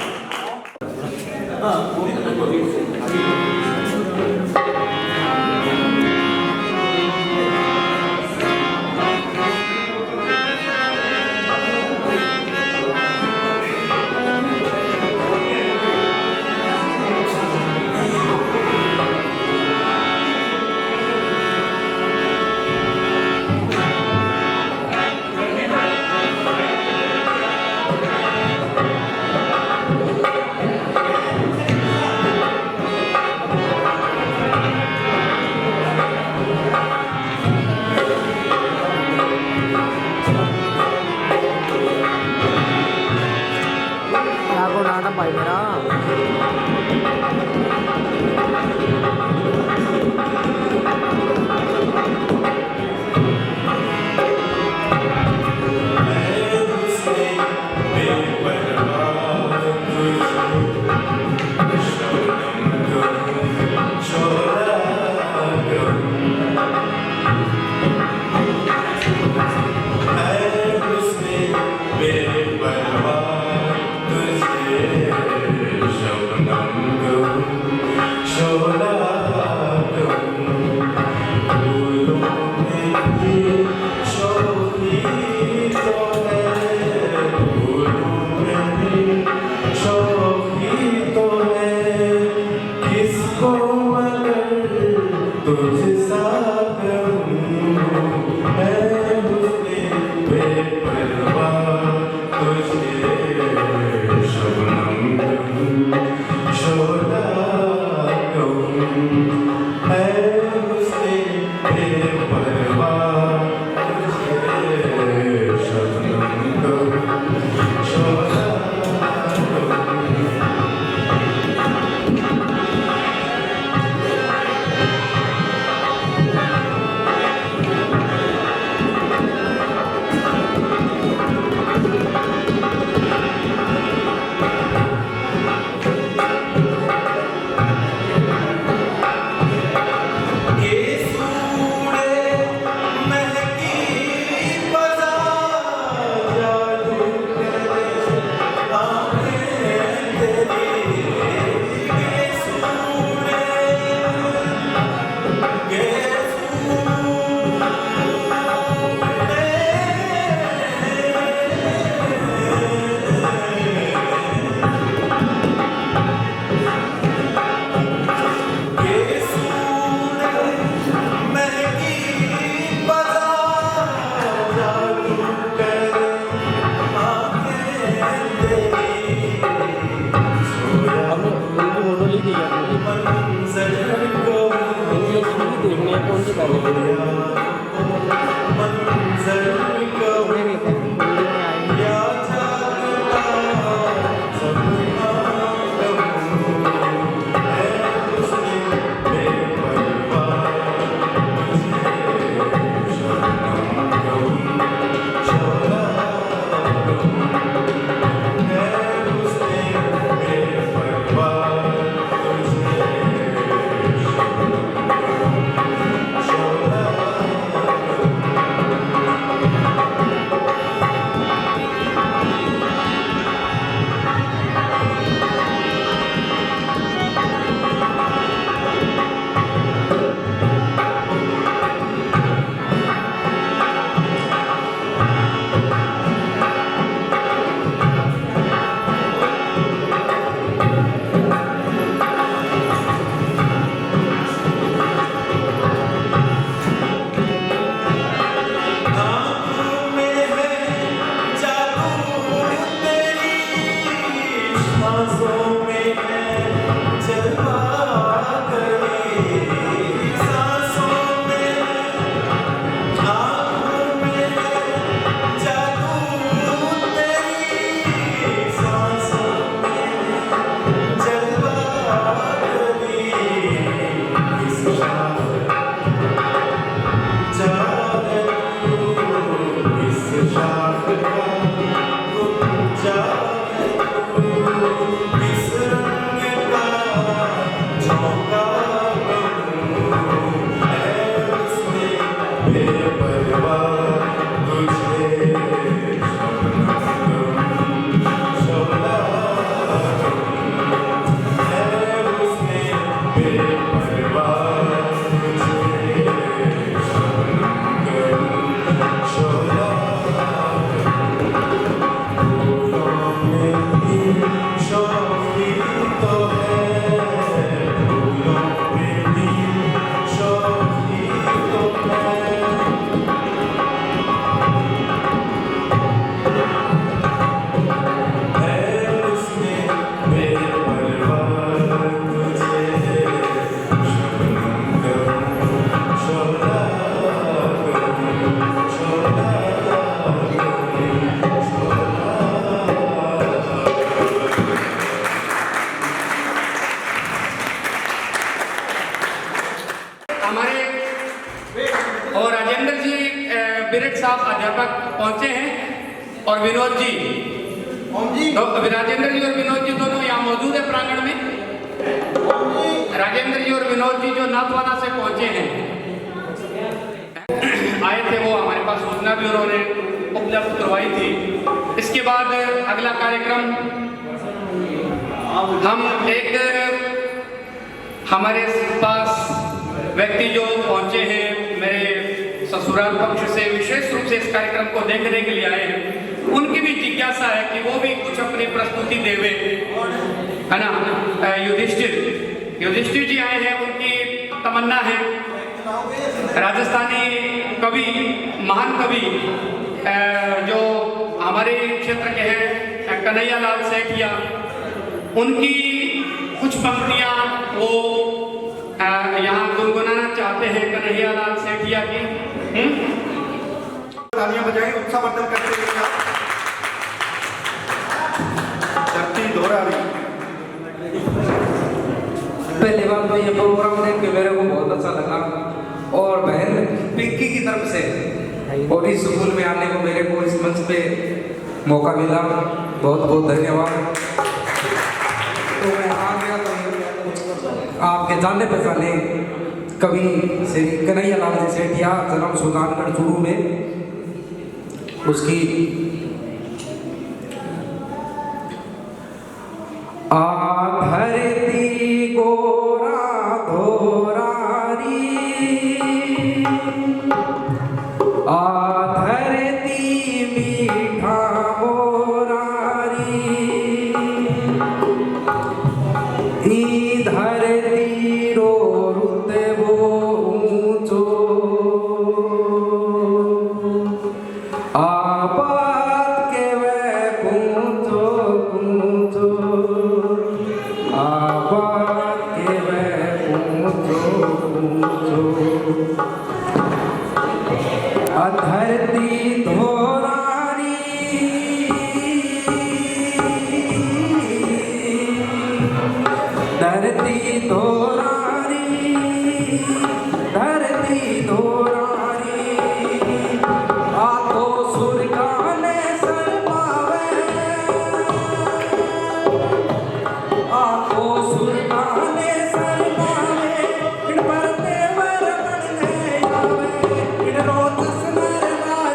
बेपरवाह तुझे शबनम है उसने बेपरवाह तुझे शोला शौकी तो है फूलों में भी शौकी तो है उसने बेपरवाह तुझे शबनम शोला शोला हमारे और राजेंद्र जी बिरट साहब अध्यापक पहुंचे हैं और विनोद जी तो राजेंद्र जी और विनोद जी दोनों यहाँ मौजूद है प्रांगण में। राजेंद्र जी और विनोद जी जो नाथवाना से पहुंचे हैं आए थे, वो हमारे पास सूचना भी उन्होंने उपलब्ध करवाई थी। इसके बाद अगला कार्यक्रम हम एक हमारे पास व्यक्ति जो पहुंचे हैं मेरे ससुराल पक्ष से विशेष रूप से इस कार्यक्रम को देखने के लिए आए हैं, उनकी भी जिज्ञासा है कि वो भी कुछ अपनी प्रस्तुति देवे, है ना। युधिष्ठिर जी आए हैं, उनकी तमन्ना है राजस्थानी कवि, महान कवि जो हमारे क्षेत्र के हैं कन्हैया लाल सेठिया, उनकी कुछ पंक्तियां वो यहाँ गुनगुनाना चाहते हैं कन्हैया लाल सेठिया की। तालियां बजाएं, उत्साहवर्धन करते हुए धरती दोहरा रही। पहली बात तो ये प्रोग्राम देख के मेरे को बहुत अच्छा लगा और बहन पिंकी की तरफ से और इस स्कूल में आने को मेरे को इस मंच पे मौका मिला, बहुत बहुत धन्यवाद। तो मैं आ गया तो आपके जानने पहचाने कवि श्री कन्हैया लाल जी सेठिया, जन्म सुल्तानगढ़ चूरू में, उसकी धरती गोरा धोरारी धरती मीठा मोरारी धरती रो रुते वो ऊंचो आबाद के वे पूंचो पूंचो आबाद के वे पूंचो पूंचो धरती धोरारी धरती धोरारी धरती धोरारी आतो सुर गाने सरपावे आतो सुर गाने सरपावे इन पर देवर बनने आवे इन रोज सुनर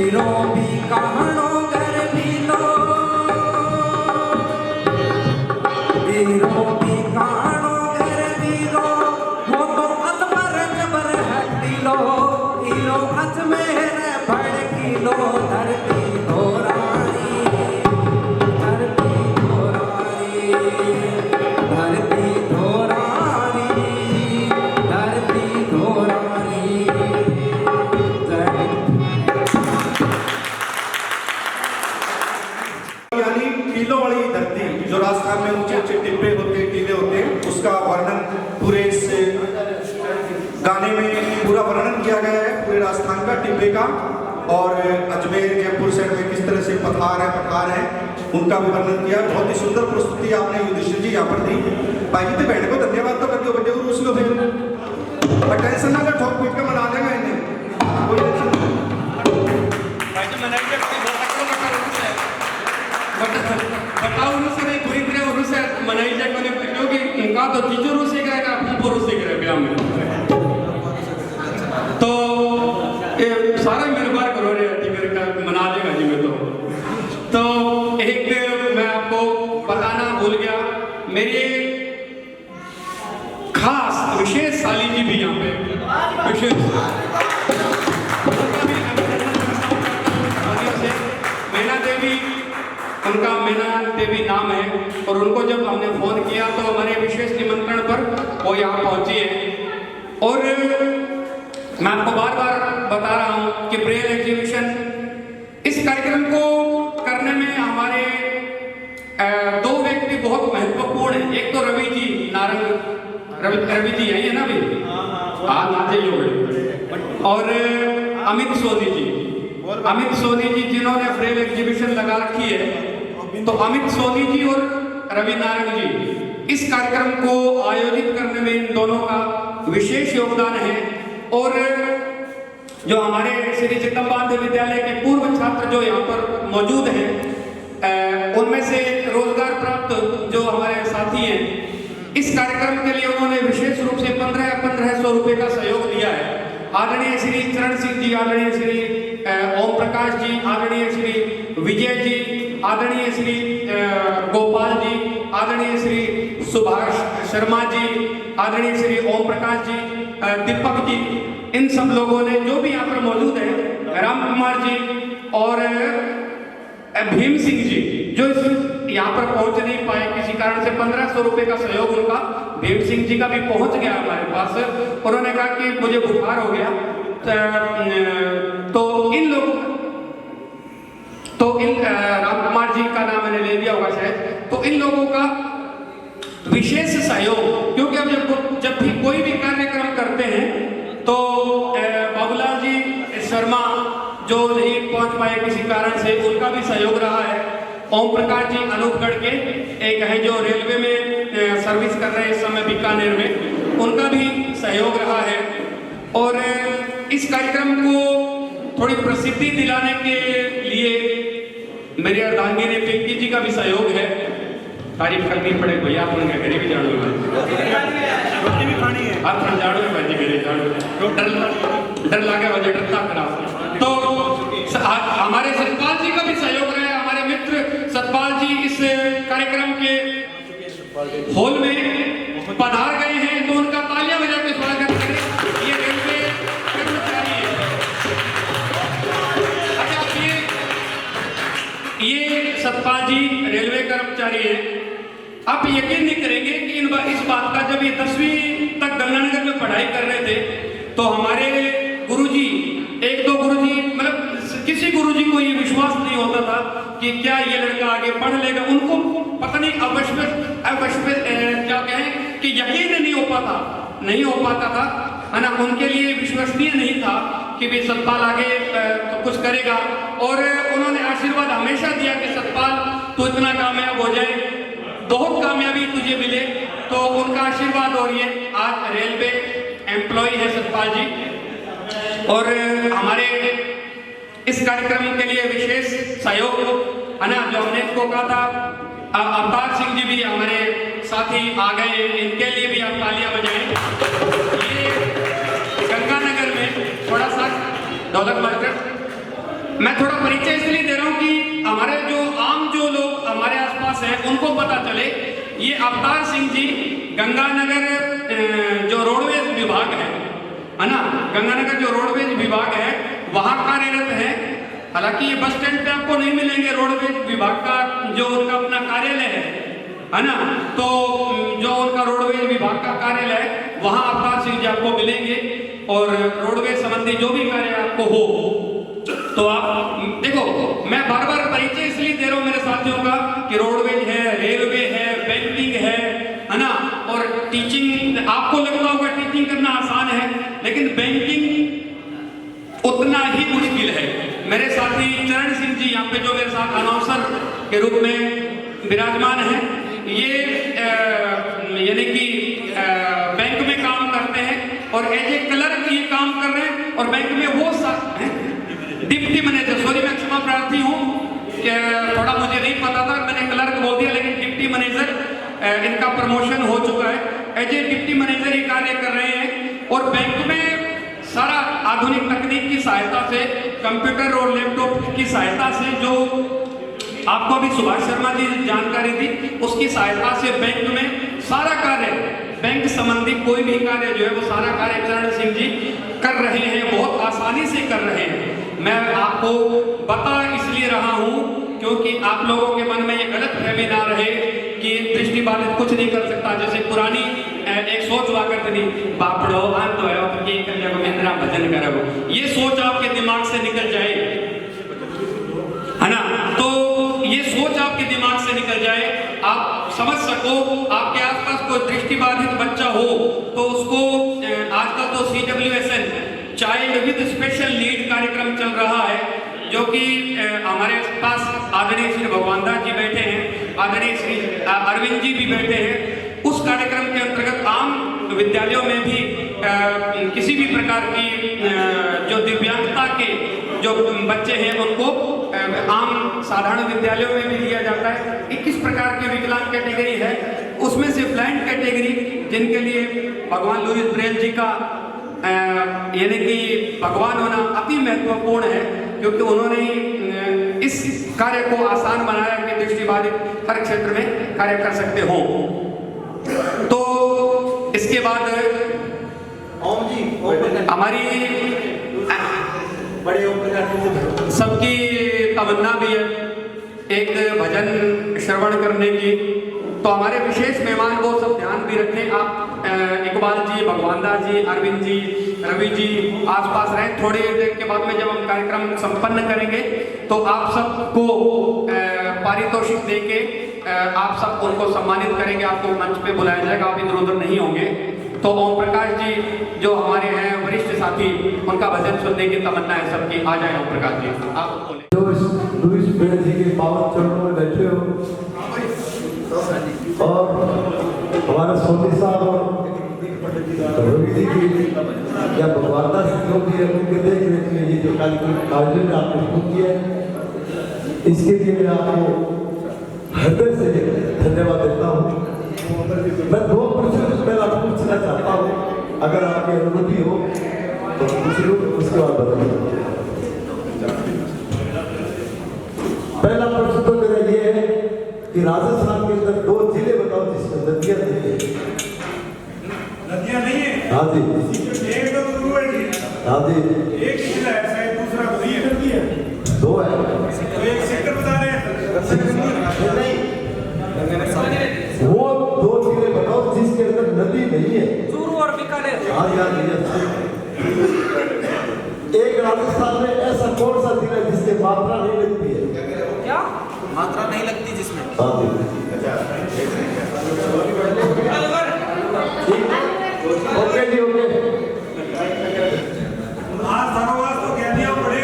वीरो भी कहानो घर वीरो भी कहानो घर वीरो वो तो अतबर जबर हट्टीलो हीरो अजमेर भड़कीलो धरती धोरानी धरती धोरानी धरती धोरानी धरती धोरानी यानी टीलों वाली धरती, जो राजस्थान में ऊंचे ऊंचे टिब्बे होते हैं, टीले होते हैं, उसका वर्णन पूरे इस गाने में पूरा वर्णन किया गया है पूरे राजस्थान का टिब्बे का, और अजमेर जयपुर साइड में किस तरह से पठार है उनका भी वर्णन किया। बहुत ही सुंदर प्रस्तुति आपने युधिष्ठिर जी यहाँ पर दी। भाई जी बहन को धन्यवाद तो कर दियो, बड़े रूस लो फिर टेंशन ना कर, ठोक पीट के मना देगा इन्हें, कोई टेंशन नहीं। बताओ उन्होंने नहीं पूरी तरह उन्होंने मनाई जाए क्योंकि उनका तो चीजों रूस से करेगा फूफो रूस से करेगा ब्याह में, तो ये सारा मेरे बार करो रे मना देगा जी मैं तो एक मैं आपको बताना भूल गया, मेरे खास विशेष साली जी भी यहाँ पे विशेष मैना देवी, उनका मैना देवी नाम है, और उनको जब हमने फोन किया तो हमारे विशेष निमंत्रण पर वो यहाँ पहुंची है। और मैं आपको बार बार बता रहा हूँ कि ब्रेल एग्जीबिशन इस कार्यक्रम को करने में हमारे दो व्यक्ति बहुत महत्वपूर्ण हैं। एक तो रवि जी नारंग, रवि जी यही है ना भाई, हाँ नाचे जो, और अमित सोनी जी जिन्होंने ब्रेल एग्जीबिशन लगा रखी है, तो अमित सोनी जी और रवि नारंग जी इस कार्यक्रम को आयोजित करने में इन दोनों का विशेष योगदान है। और जो हमारे श्री जगदम्बांध विद्यालय के पूर्व छात्र जो यहाँ पर मौजूद हैं, उनमें से रोजगार प्राप्त जो हमारे साथी हैं, इस कार्यक्रम के लिए उन्होंने विशेष रूप से 1500 रुपये का सहयोग दिया है। आदरणीय श्री चरण सिंह जी, आदरणीय श्री ओम प्रकाश जी, आदरणीय श्री विजय जी, आदरणीय श्री गोपाल जी, आदरणीय श्री सुभाष शर्मा जी, आदरणीय श्री ओम प्रकाश जी, दीपक जी, इन सब लोगों ने जो भी यहाँ पर मौजूद है, राम कुमार जी और भीम सिंह जी जो यहाँ पर पहुंच नहीं पाए किसी कारण से, 1500 रुपये का सहयोग उनका भीम सिंह जी का भी पहुंच गया हमारे पास। उन्होंने कहा कि मुझे बुखार हो गया, तो इन लोगों राम कुमार जी का नाम मैंने ले दिया होगा शायद, तो इन लोगों का विशेष सहयोग, क्योंकि अब जब भी कोई भी कार्यक्रम करते हैं तो बाबूलाल जी शर्मा जो नहीं पहुंच पाए किसी कारण से, उनका भी सहयोग रहा है। ओम प्रकाश जी अनूपगढ़ के एक है जो रेलवे में सर्विस कर रहे हैं इस समय बीकानेर में, उनका भी सहयोग रहा है। और इस कार्यक्रम को थोड़ी प्रसिद्धि दिलाने के लिए मेरी अर्धांगिनी पिंकी जी का भी सहयोग है। तारीफ करनी पड़े भैया, अपने घरे भी जानो रोटी भी खानी है, आप जानो भाई घरे जानो, डर लगे वजह डरता खराब। तो हमारे सतपाल जी का भी सहयोग रहा है। हमारे मित्र सतपाल जी इस कार्यक्रम के हॉल में पधार गए हैं, तो उनका तालियां बजा के स्वागत करें। ये रेलवे कर्मचारी है। अच्छा, ये सतपाल जी रेलवे कर्मचारी है। आप यकीन नहीं करेंगे कि इस बात का, जब ये 10वीं तक गंगानगर में पढ़ाई कर रहे थे तो हमारे गुरुजी, एक दो गुरुजी, मतलब किसी गुरुजी को ये विश्वास नहीं होता था कि क्या ये लड़का आगे पढ़ लेगा। उनको पता नहीं अवश्य क्या कहें कि यकीन नहीं हो पाता था, है ना। उनके लिए विश्वसनीय नहीं था कि भी सतपाल आगे तो कुछ करेगा, और उन्होंने आशीर्वाद हमेशा दिया कि सतपाल तू इतना कामयाब हो जाए, बहुत कामयाबी तुझे मिले। तो उनका आशीर्वाद, और ये आज रेलवे एम्प्लॉय है सतपाल जी। और हमारे इस कार्यक्रम के लिए विशेष सहयोग, है ना, जो हमने इनको कहा था, अवतार सिंह जी भी हमारे साथी आ गए, इनके लिए भी आप तालियां बजाएं। ये गंगानगर में थोड़ा सा ढोलक मास्टर मैं थोड़ा परिचय इसलिए दे रहा हूँ कि हमारे जो आम जो लोग हमारे आसपास हैं उनको पता चले। ये अवतार सिंह जी गंगानगर जो रोडवेज विभाग है ना, गंगानगर जो रोडवेज विभाग है वहाँ कार्यरत है। हालांकि ये बस स्टैंड पे आपको नहीं मिलेंगे, रोडवेज विभाग का जो उनका अपना कार्यालय है ना, तो जो उनका रोडवेज विभाग का कार्यालय है वहाँ अवतार सिंह जी आपको मिलेंगे। और रोडवेज संबंधी जो भी कार्य आपको हो तो आप देखो, मैं बार बार परिचय इसलिए दे रहा हूँ मेरे साथियों का कि रोडवेज है, रेलवे है, बैंकिंग है ना, और टीचिंग। आपको लगता होगा टीचिंग करना आसान है, लेकिन बैंकिंग उतना ही मुश्किल है। मेरे साथी चरण सिंह जी यहाँ पे जो मेरे साथ अनाउंसर के रूप में विराजमान है, ये यानी कि बैंक में काम करते हैं और एज ए क्लर्क ये काम कर रहे हैं। और बैंक में वो डिप्टी मैनेजर, सॉरी मैं क्षमा प्रार्थी हूँ, थोड़ा मुझे नहीं पता था, मैंने क्लर्क बोल दिया, लेकिन डिप्टी मैनेजर इनका प्रमोशन हो चुका है। एज ए डिप्टी मैनेजर ये कार्य कर रहे हैं। और बैंक में सारा आधुनिक तकनीक की सहायता से, कंप्यूटर और लैपटॉप की सहायता से, जो आपको अभी सुभाष शर्मा जी जानकारी दी, उसकी सहायता से बैंक में सारा कार्य, बैंक संबंधी कोई भी कार्य जो है वो सारा कार्य चरण सिंह जी कर रहे हैं, बहुत आसानी से कर रहे हैं। मैं आपको बता इसलिए रहा हूं क्योंकि आप लोगों के मन में ये गलत फहमी ना रहे कि दृष्टिबाधित कुछ नहीं कर सकता। जैसे पुरानी एक सोच हुआ करती थी, बापड़ो अंत हो तो ये कर जाओ, मेरा भजन करो, ये सोच आपके दिमाग से निकल जाए, है ना। तो ये सोच आपके दिमाग से निकल जाए, आप समझ सको, आपके आसपास कोई दृष्टिबाधित बच्चा हो तो उसको आजकल तो CWSN child with special need कार्यक्रम चल रहा है, जो कि हमारे पास आदरणीय श्री भगवान दास जी बैठे हैं, आदरणीय श्री अरविंद जी भी बैठे हैं। उस कार्यक्रम के अंतर्गत आम विद्यालयों में भी किसी भी प्रकार की जो दिव्यांगता के जो बच्चे हैं उनको आम साधारण विद्यालयों में भी दिया जाता है। 21 प्रकार की विकलांग कैटेगरी है, उसमें से ब्लाइंड कैटेगरी जिनके लिए भगवान लुईस ब्रेल जी का यानी कि भगवान होना अति महत्वपूर्ण है, क्योंकि उन्होंने इस कार्य को आसान बनाया कि दृष्टिबाधित हर क्षेत्र में कार्य कर सकते हो। तो इसके बाद हमारी सबकी तमन्ना भी है एक भजन श्रवण करने की, तो हमारे विशेष मेहमान वो सब ध्यान भी रखें। आप इकबाल जी, भगवान दास जी, अरविंद जी, रवि जी आसपास रहें। थोड़ी देर के बाद में जब हम कार्यक्रम संपन्न करेंगे तो आप सबको पारितोषिक देके आप सब उनको सम्मानित करेंगे, आपको मंच पे बुलाया जाएगा, आप इधर उधर नहीं होंगे। तो ओम प्रकाश जी जो हमारे हैं वरिष्ठ साथी, उनका भजन सुनने की तमन्ना है सबकी, आ जाए ओम प्रकाश जी, आप बोले। लुईस ब्रेल जी के पावन चरणों में बैठे हो और हमारे सोनी साहब और रवि जी की या भगवान दास जो भी है उनके देख रेख में ये जो कार्यक्रम आयोजन में आपने शुरू किया है, इसके लिए मैं आपको हृदय से धन्यवाद देता हूँ। मैं 2 प्रश्न पहला पूछना चाहता हूँ, अगर आपकी अनुमति हो तो पूछ लो, उसके बाद बताइए। पहला प्रश्न तो मेरा ये है कि राजस्थान के अंदर 2 जिले बताओ जिसमें नदियां नहीं है। नदियां नहीं है? हाँ जी। एक तो शुरू है जी। हाँ जी। एक जिला है, शायद दूसरा तो नहीं है, नदी है। 2 है। तो एक सेक्टर बता रहे हैं। नहीं, वो 2 जिले बताओ जिसके अंदर नदी नहीं है। चूरू और बीकानेर। हाँ यार, एक राजस्थान में ऐसा कौन सा जिला है जिसके मात्रा नहीं लगती है? क्या मात्रा नहीं लगती जिसमें? हाँ जी। ओके जी, ओके। आज धनवास तो कह दिया पड़े।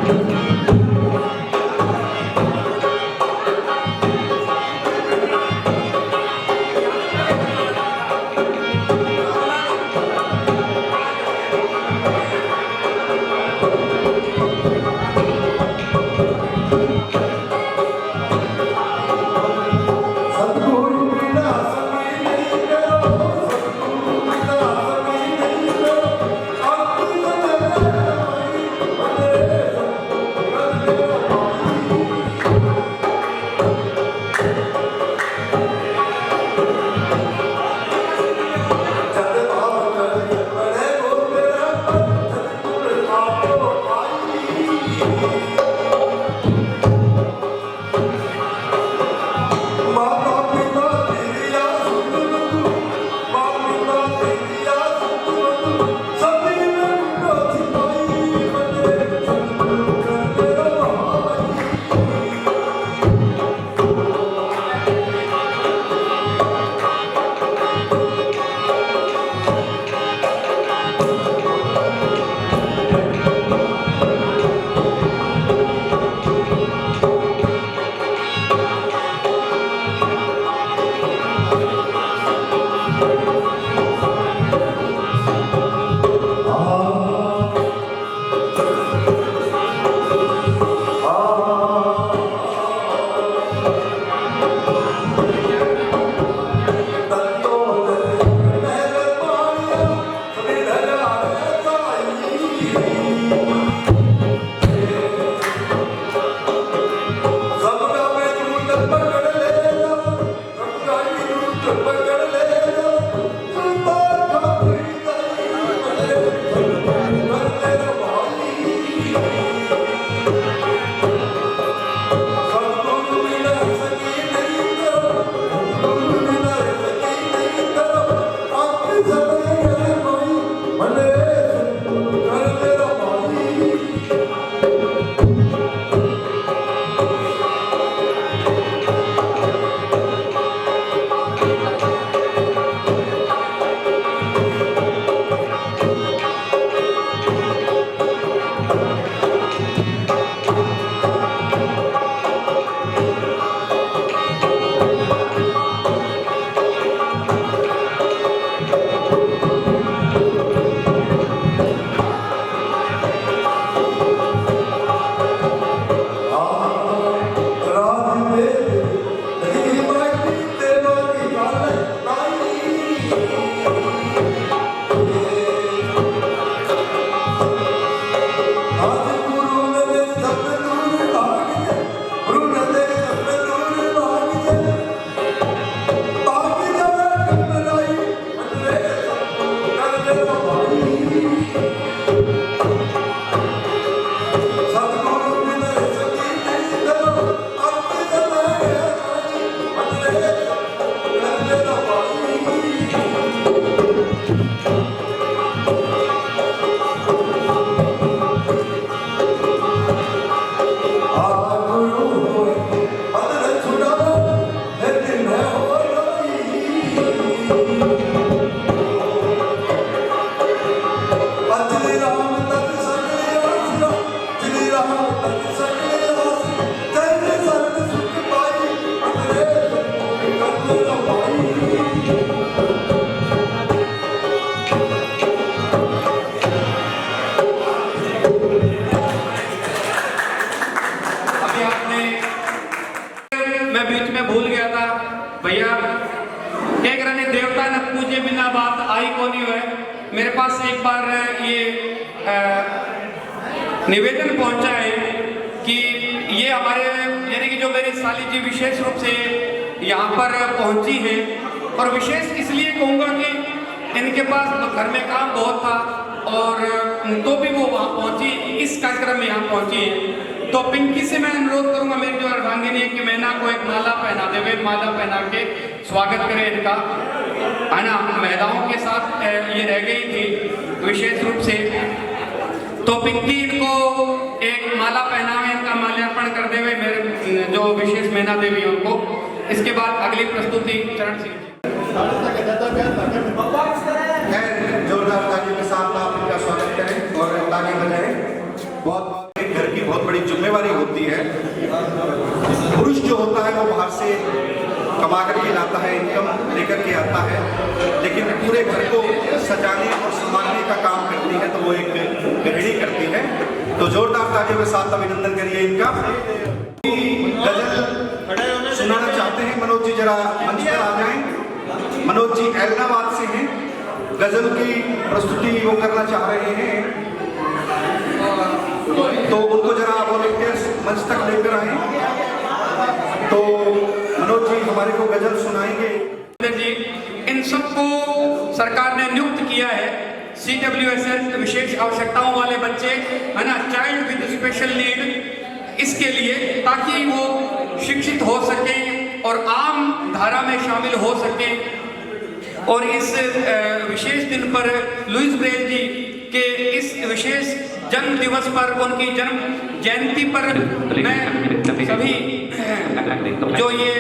Thank you. मैं बीच में भूल गया था भैया, एक रने देवता न पूजे बिना बात आई कोनी हुए। मेरे पास एक बार ये निवेदन पहुंचा है कि ये हमारे यानी कि जो मेरी साली जी विशेष रूप से यहाँ पर पहुंची है, और विशेष इसलिए कहूँगा कि इनके पास घर में काम बहुत था और तो भी वो वहाँ पहुंची, इस कार्यक्रम में यहाँ पहुंची है। तो पिंकी से मैं अनुरोध करूंगा, मेरी जो अर्धांगिनी है, कि मैना को एक माला पहना देवे, माला पहना के स्वागत करें इनका, है ना। महिलाओं के साथ ये रह गई थी विशेष रूप से, तो पिंकी इनको एक माला पहनावे, इनका माल्यार्पण कर देवे मेरे जो विशेष मैना देवी उनको। इसके बाद अगली प्रस्तुति चरण सिंह जी। जोरदार तालियों के साथ आप इनका स्वागत करें और ताली बजाएं। बहुत घर की बहुत बड़ी जिम्मेवारी होती है। पुरुष जो होता है वो बाहर से कमा करके लाता है, इनकम लेकर के आता है, लेकिन पूरे घर को सजाने और संभालने का काम करती है तो वो एक गृहिणी करती है। तो जोरदार तालियों के साथ अभिनंदन करिए इनका। गजल सुनाना चाहते हैं मनोज जी, जरा मंच पर आ जाएं। मनोज जी एलनाबाद से हैं, गजल की प्रस्तुति वो करना चाह रहे हैं, तो उनको जरा वॉलंटियर्स मंच तक लेकर आए। तो मनोज जी हमारे को गजल सुनाएंगे। जी, इन सबको सरकार ने नियुक्त किया है, CWSS विशेष आवश्यकताओं वाले बच्चे, है ना, चाइल्ड विद स्पेशल नीड, इसके लिए ताकि वो शिक्षित हो सके और आम धारा में शामिल हो सके। और इस विशेष दिन पर लुइस ब्रेल जी के इस विशेष जन्म दिवस पर, उनकी जन्म जयंती पर मैं सभी जो ये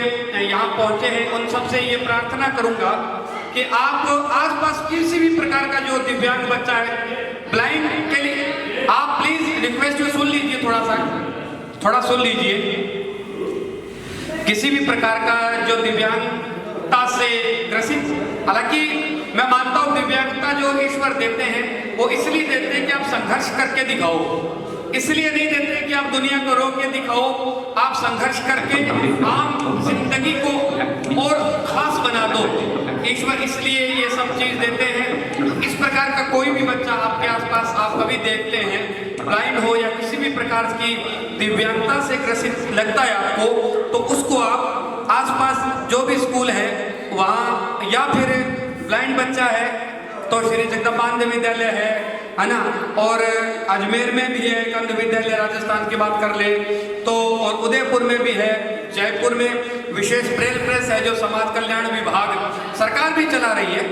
यहाँ पहुँचे हैं उन सबसे ये प्रार्थना करूँगा कि आप आसपास किसी भी प्रकार का जो दिव्यांग बच्चा है, ब्लाइंड के लिए आप प्लीज रिक्वेस्ट सुन लीजिए, थोड़ा सुन लीजिए। किसी भी प्रकार का जो दिव्यांगता से ग्रसित, हालांकि मैं मानता हूँ दिव्यांगता जो ईश्वर देते हैं वो इसलिए देते हैं कि आप संघर्ष करके दिखाओ, इसलिए नहीं देते कि आप दुनिया को रोक के दिखाओ। आप संघर्ष करके आम जिंदगी को और खास बना दो। ईश्वर इसलिए ये सब चीज देते हैं। इस प्रकार का कोई भी बच्चा आपके आसपास आप कभी देखते हैं, ब्लाइंड हो या किसी भी प्रकार की दिव्यांगता से ग्रसित लगता है आपको, तो उसको आप आसपास जो भी स्कूल है वहाँ, या फिर ब्लाइंड बच्चा है तो श्री जगदम्बानंद विद्यालय है ना, और अजमेर में भी है एक अंध विद्यालय, राजस्थान की बात कर ले तो, और उदयपुर में भी है, जयपुर में विशेष ब्रेल प्रेस है जो समाज कल्याण विभाग सरकार भी चला रही है।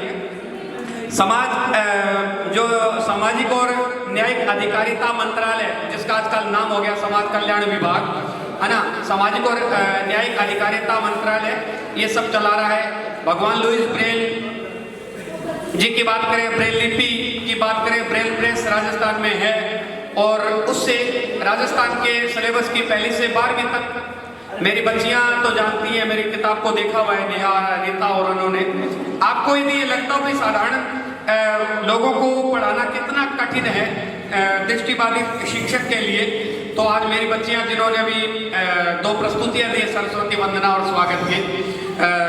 जो सामाजिक और न्यायिक अधिकारिता मंत्रालय, जिसका आजकल नाम हो गया समाज कल्याण विभाग, है ना, सामाजिक और न्यायिक अधिकारिता मंत्रालय, ये सब चला रहा है। भगवान लुइस ब्रेल जी की बात करें, ब्रेल लिपि की बात करें, ब्रेल प्रेस राजस्थान में है, और उससे राजस्थान के सिलेबस की 1 से 12वीं तक मेरी बच्चियां तो जानती हैं, मेरी किताब को देखा हुआ है नेहा, नीता और उन्होंने। आपको यदि ये लगता हो कि साधारण लोगों को पढ़ाना कितना कठिन है दृष्टिबाधित शिक्षक के लिए, तो आज मेरी बच्चियां जिन्होंने अभी 2 प्रस्तुतियां दी, सरस्वती वंदना और स्वागत के,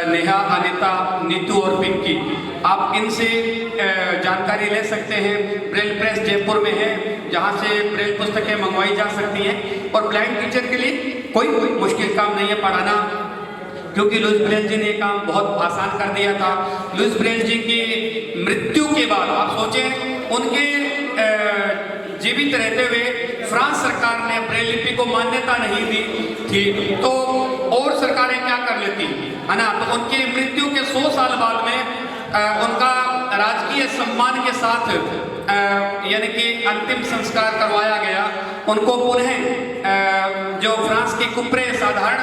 नेहा, अनिता, नीतू और पिंकी, आप इनसे जानकारी ले सकते हैं। ब्रेल प्रेस जयपुर में है जहाँ से ब्रेल पुस्तकें मंगवाई जा सकती हैं, और ब्लाइंड टीचर के लिए कोई मुश्किल काम नहीं है पढ़ाना। क्योंकि लुईस ब्रेल जी ने ये काम बहुत आसान कर दिया था। लुईस ब्रेल जी की मृत्यु के बाद आप सोचें, उनके जीवित रहते हुए फ्रांस सरकार ने ब्रेल लिपि को मान्यता नहीं दी थी, तो और सरकारें क्या कर लेती है ना। तो उनकी मृत्यु के 100 साल बाद में उनका राजकीय सम्मान के साथ यानी कि अंतिम संस्कार करवाया गया। उनको पुनः जो फ्रांस के कुप्रे साधारण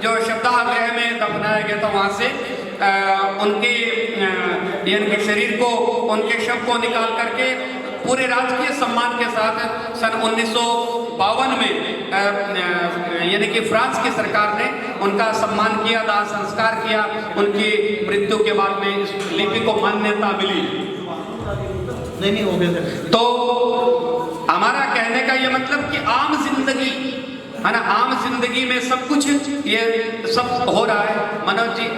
जो शब्दागृह में दफनाया गया था, वहाँ से उनके यानी कि शरीर को, उनके शव को निकाल करके पूरे राजकीय सम्मान के साथ सन 1952 में यानी कि फ्रांस की सरकार ने उनका सम्मान किया, दाह संस्कार किया। उनकी मृत्यु के बाद में इस लिपि को मान्यता मिली। नहीं हो गया। तो हमारा कहने का ये मतलब कि आम जिंदगी है ना, आम जिंदगी में सब कुछ ये सब हो रहा है। मनोज जी,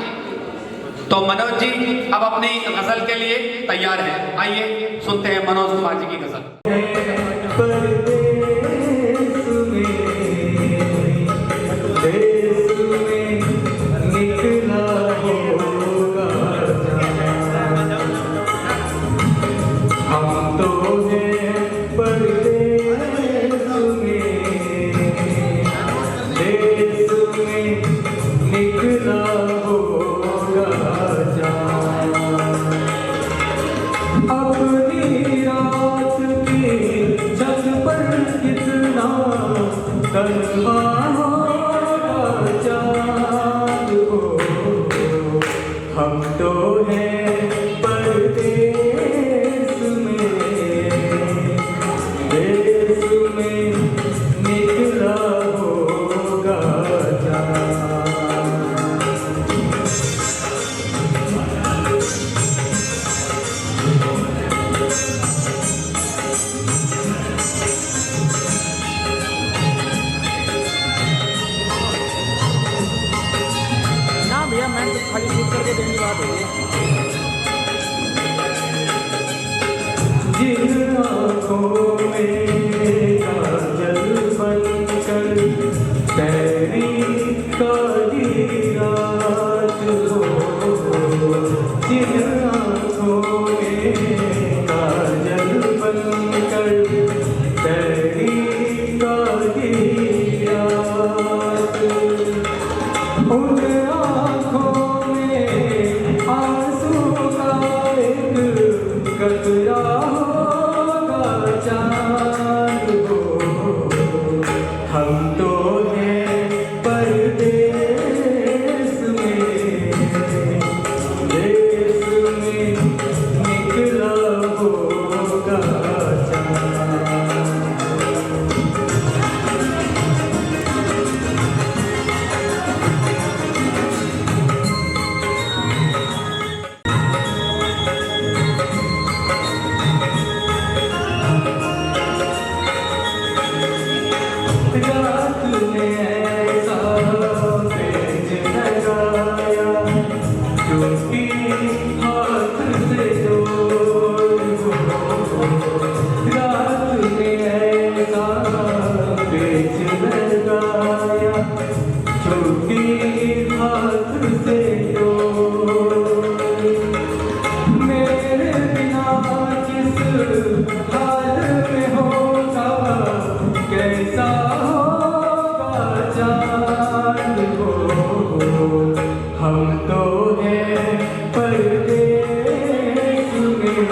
तो मनोज जी अब अपनी गजल के लिए तैयार है। आइए सुनते हैं मनोज कुमार जी की गजल। हम तो हैं परदेस में, देश में निकला होगा चाँद। ना भैया मैं तो खाली शूट करके देने की बात हो रही है। जिन आँखों में काजल बनकर तेरी काली रात हो, जिन आँखों में काजल बनकर तेरी काली रात, उन आँखों में आंसू का एक कतरा होगा चाँद हो। हम तो हैं परदेस में, देश में निकला होगा चाँद। रात में ऐसा पेच लगाया क्योंकि हाथ से जोड़ हो। रात में ऐसा पेच लगाया क्योंकि हाथ से जोड़, मेरे बिना किस हाल में होगा, कैसा होगा चाँद हो। हम तो हैं परदेस में,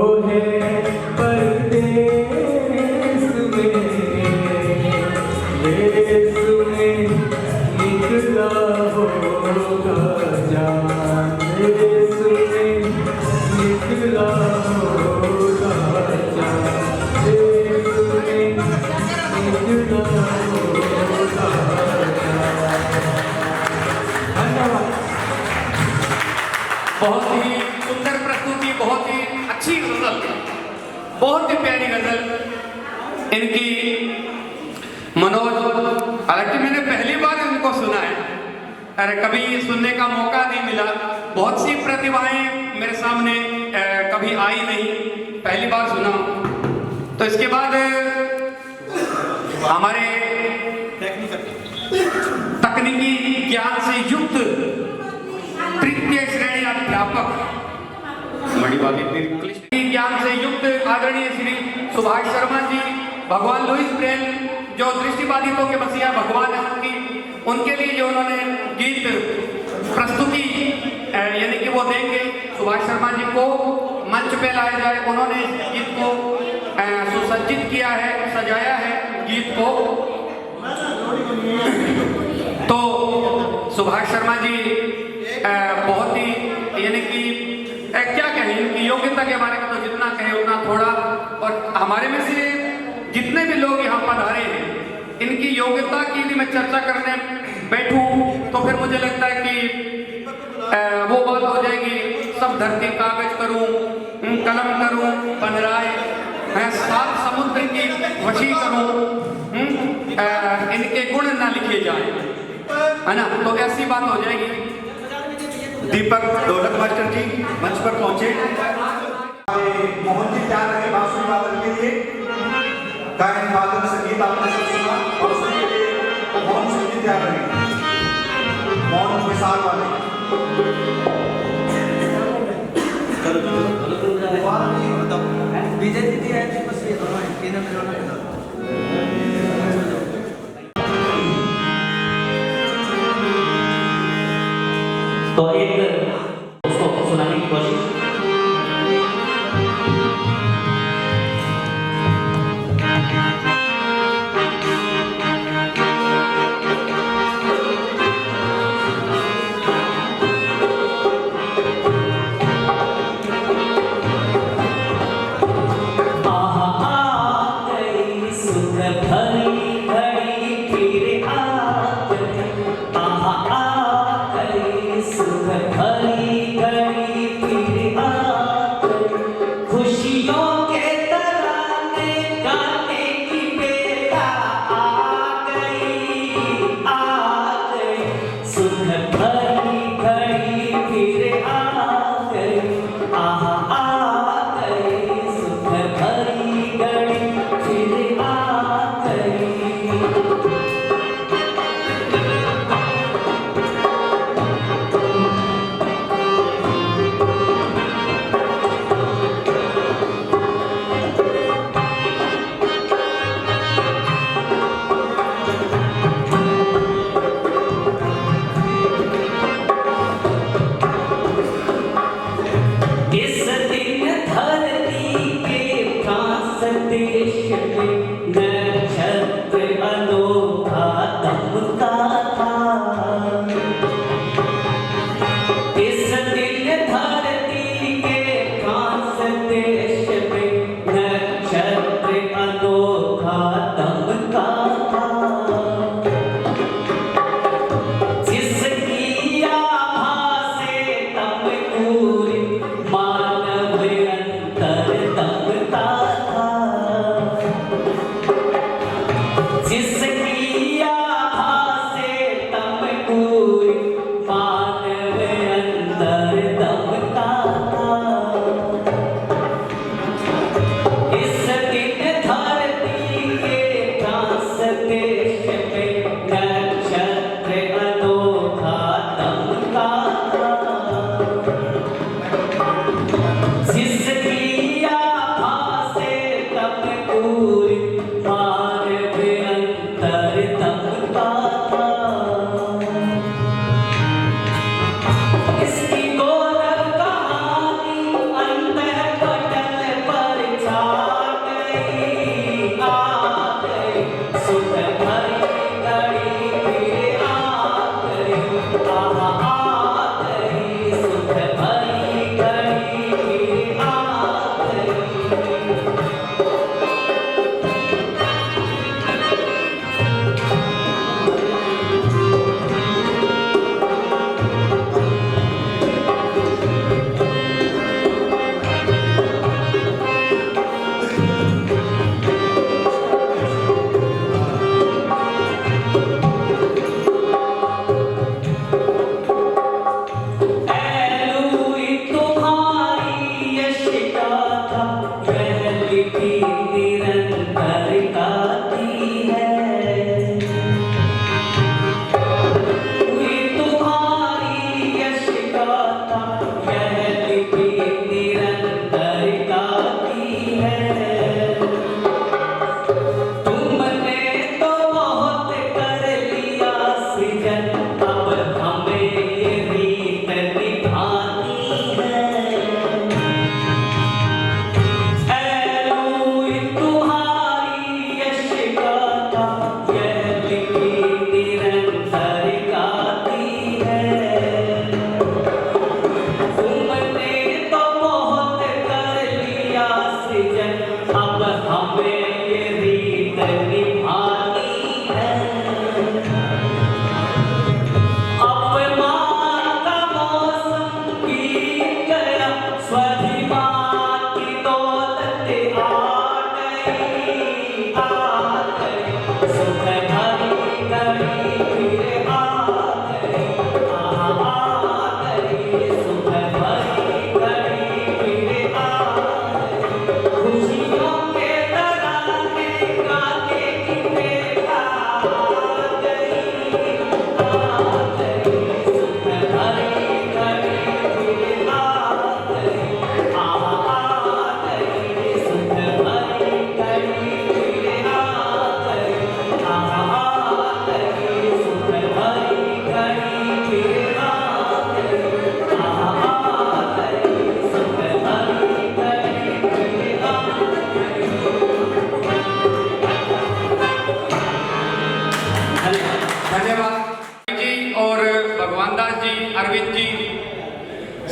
है परदेस में, देश में निकला होगा जान, देश में निकला होगा जान, देश में निकला होगा जान। धन्यवाद। बहुत ही सुंदर प्रस्तुति, बहुत ही अच्छी गजल, बहुत ही प्यारी गजल इनकी। मनोज, हालांकि मैंने पहली बार इनको सुना है, अरे कभी सुनने का मौका नहीं मिला। बहुत सी प्रतिभाएं मेरे सामने कभी आई नहीं, पहली बार सुना। तो इसके बाद हमारे तकनीकी ज्ञान से युक्त तृतीय श्रेणी अध्यापक, बड़ी बात इतनी क्लिष्ट ज्ञान से युक्त आदरणीय श्री सुभाष शर्मा जी, भगवान लुईस ब्रेल जो दृष्टिबाधितों के मसीहा भगवान है, उनके लिए जो उन्होंने गीत प्रस्तुति यानी कि वो देंगे, सुभाष शर्मा जी को मंच पे लाया जाए। उन्होंने इस गीत को सुसज्जित किया है, सजाया है गीत को। तो सुभाष शर्मा जी बहुत ही यानी कि क्या कहें, इनकी योग्यता के बारे में तो जितना कहें उतना थोड़ा। और हमारे में से जितने भी लोग यहाँ पधारे हैं, इनकी योग्यता की यदि मैं चर्चा करने बैठूं तो फिर मुझे लगता है कि वो बात हो जाएगी, सब धरती कागज करूं, कलम करूं बन राय, मैं 7 समुद्र की वशी करूं, इनके गुण ना लिखे जाए, है ना। तो ऐसी बात हो जाएगी। दीपक ढोलक मास्टर जी मंच पर पहुंचे। मोहन जी तैयार रहे बांसुरी वादन के लिए। गायन वादन संगीत आपने सब सुना, और उसके लिए मोहन सिंह जी तैयार रहे। मोहन विशाल वाले विजय दीदी है, बस ये दोनों केंद्र में होना है। तो एक उसको सुनाने की कोशिश। जिसकी आभा से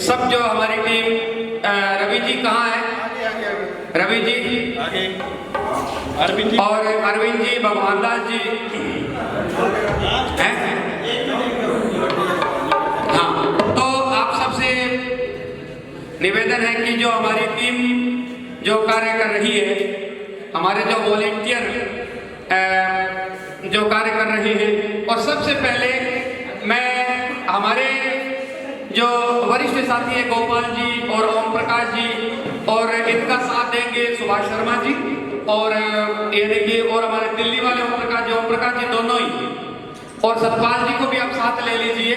सब जो हमारी टीम, रवि जी कहाँ है? रवि जी आगे, अरविंद जी और अरविंद जी, भगवान दास जी हैं? हाँ, तो आप सबसे निवेदन है कि जो हमारी टीम जो कार्य कर रही है, हमारे जो वॉलेंटियर जो कार्य कर रहे हैं, और सबसे पहले मैं हमारे जो वरिष्ठ साथी है गोपाल जी और ओम प्रकाश जी, और इनका साथ देंगे सुभाष शर्मा जी, और ये देखिए और हमारे दिल्ली वाले ओम प्रकाश जी दोनों ही, और सतपाल जी को भी आप साथ ले लीजिए।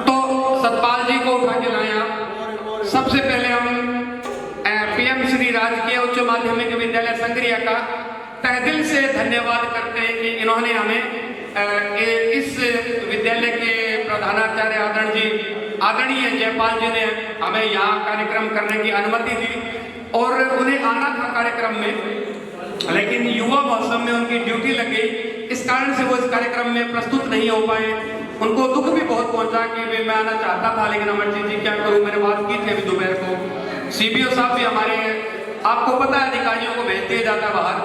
तो सतपाल जी को उठा के लाए आप। सबसे पहले हम पीएम श्री राजकीय उच्च माध्यमिक विद्यालय संग्रिया का तहे दिल से धन्यवाद करते हैं कि इन्होंने हमें इस विद्यालय के प्रधानाचार्य आदरणीय जयपाल जी ने हमें यहाँ कार्यक्रम करने की अनुमति दी, और उन्हें आना था कार्यक्रम में, लेकिन युवा महोत्सव में उनकी ड्यूटी लग गई, इस कारण से वो इस कार्यक्रम में प्रस्तुत नहीं हो पाए। उनको दुख भी बहुत पहुंचा कि मैं आना चाहता था, लेकिन अमरजीत जी क्या करूं, मैंने बात की थी अभी दोपहर को। सीबीओ साहब भी हमारे, आपको पता है अधिकारियों को भेज दिया जाता बाहर,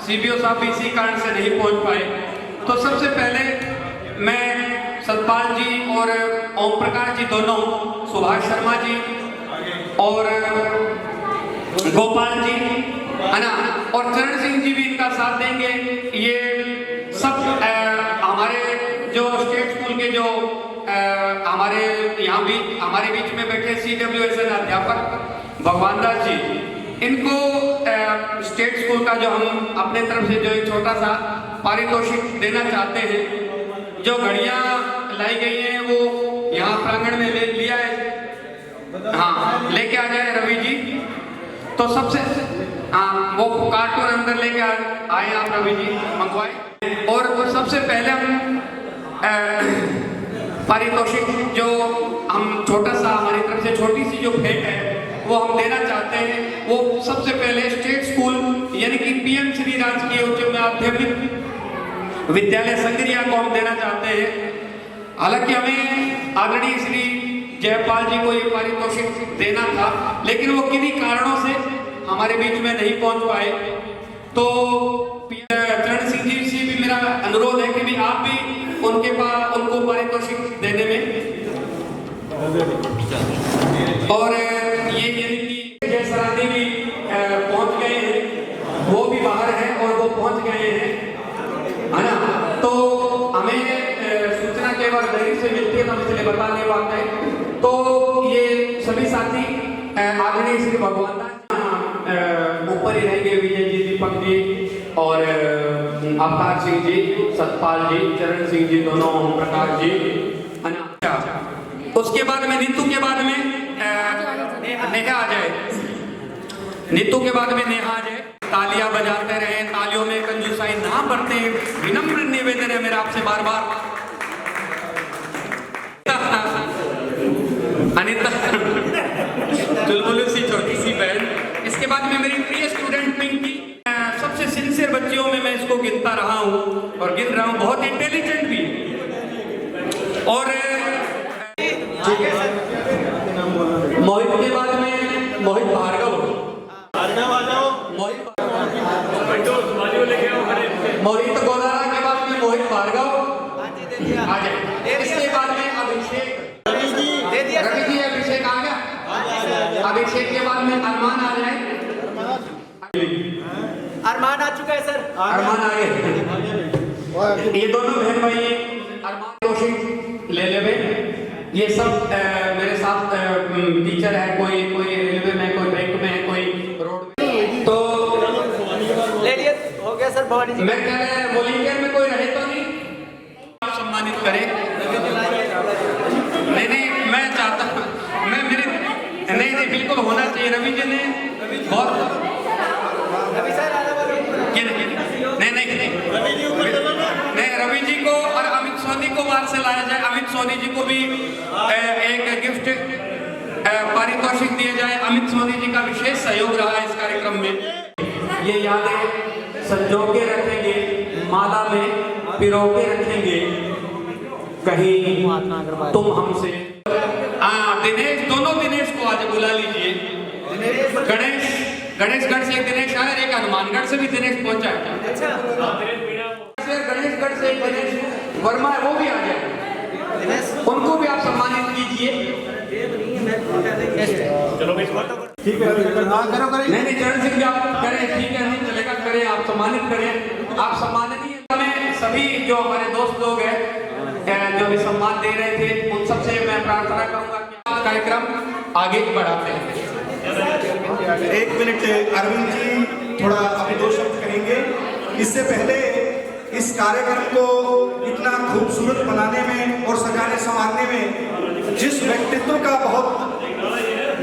सीबीओ साहब भी इसी कारण से नहीं पहुंच पाए। तो सबसे पहले मैं सतपाल जी और ओम प्रकाश जी दोनों, सुभाष शर्मा जी और गोपाल जी है ना, और चरण सिंह जी भी इनका साथ देंगे। ये सब हमारे जो स्टेट स्कूल के जो हमारे यहाँ भी हमारे बीच में बैठे CWSN अध्यापक भगवान दास जी, इनको स्टेट स्कूल का जो हम अपने तरफ से जो एक छोटा सा पारितोषिक देना चाहते हैं। जो घड़ियाँ लाई गई हैं वो यहाँ प्रांगण में ले लिया है, हाँ लेके आ जाए रवि जी। तो सबसे हाँ वो कार्टून अंदर लेके आए आप रवि जी, मंगवाए। और सबसे पहले हम पारितोषिक जो हम छोटा सा हमारी तरफ से छोटी सी जो भेंट है वो हम देना चाहते हैं, वो सबसे पहले स्टेट स्कूल यानी कि पीएम श्री राजकीय उच्च माध्यमिक विद्यालय संग्रिया को हम देना चाहते हैं। हालांकि हमें आदरणीय श्री जयपाल जी को ये पारितोषिक देना था, लेकिन वो किन्हीं कारणों से हमारे बीच में नहीं पहुंच पाए। तो चरण सिंह जी से भी मेरा अनुरोध है कि भी आप भी उनके पास उनको पारितोषिक देने में, और ये यानी कि जय सराधी भी पहुंच गए हैं, वो भी बाहर हैं और वो पहुंच गए हैं, है ना। तो हमें सूचना के बाद देरी से मिलती है तो हम इसलिए बता नहीं पाते। तो ये सभी साथी आदरणीय श्री भगवान दास ऊपर ही रहेंगे, विजय जी, दीपक जी, अवतार सिंह जी, सतपाल जी, चरण सिंह जी, दोनों ओम प्रकाश जी, है ना। उसके बाद में नीतू के बाद में नेहा आ जाए, नीतू के बाद में नेहा आ जाए। तालियां बजाते रहे, तालियों में कंजूसाई ना बरते, विनम्र निवेदन है मेरा आपसे बार बार। अनिता चुलबुल सी छोटी सी बहन। इसके बाद में मेरी प्रिय स्टूडेंट पिंकी, सबसे सिंसियर बच्चियों में मैं इसको गिनता रहा हूँ और गिन रहा हूँ, बहुत इंटेलिजेंट भी। और मोहित के बाद में मोहित भार्गव, मोहित गोदारा के बाद में मोहित भार्गव आ जाए। इसके बाद में अभिषेक, रवि जी अभिषेक आ गया। अभिषेक के बाद में अरमान आ जाए। अरमान आ चुका है सर। अरमान आ गए। ये दोनों बहन भाई अरमान रोशिक ले लेवे, ये सब मेरे साथ टीचर है। कोई रेलवे में, कोई बैंक में, कोई रोड में। तो ले लिए हो गया सर। भवानी जी मैं कह रहा है वॉलंटियर में कोई रहे तो नहीं, आप सम्मानित करें। नहीं मैं चाहता हूँ, मैं मेरे नहीं बिल्कुल होना चाहिए। रवि जी ने बहुत नहीं रवि जी को और अमित सोनी को बाहर से लाया जाए। अमित सोनी जी को भी एक गिफ्ट पारितोषिक दिया जाए। अमित सोनी जी का विशेष सहयोग रहा है इस कार्यक्रम में। ये यादें संजो के रखेंगे, माला में पिरो के रखेंगे, कहीं तुम हमसे। दिनेश, दोनों दिनेश को आज बुला लीजिए। गणेशगढ़ से एक दिनेश आया, एक हनुमानगढ़ से भी दिनेश पहुंचा है। गणेशगढ़ से एक दिनेश वर्मा है, वो भी आ जाए। उनको भी आप सम्मानित कीजिए। ठीक है, नहीं चरण सिंह जी आप करें, ठीक है, नहीं चलेगा, करें, आप सम्मानित करें। आप सम्माननीय में सभी जो हमारे दोस्त लोग हैं जो भी सम्मान दे रहे थे, उन सबसे मैं प्रार्थना करूंगा कि कार्यक्रम आगे बढ़ाते हैं। एक मिनट, अरविंद जी थोड़ा अपने दो शब्द कहेंगे। इससे पहले इस कार्यक्रम को इतना खूबसूरत बनाने में और सजाने संवारने में जिस व्यक्तित्व का बहुत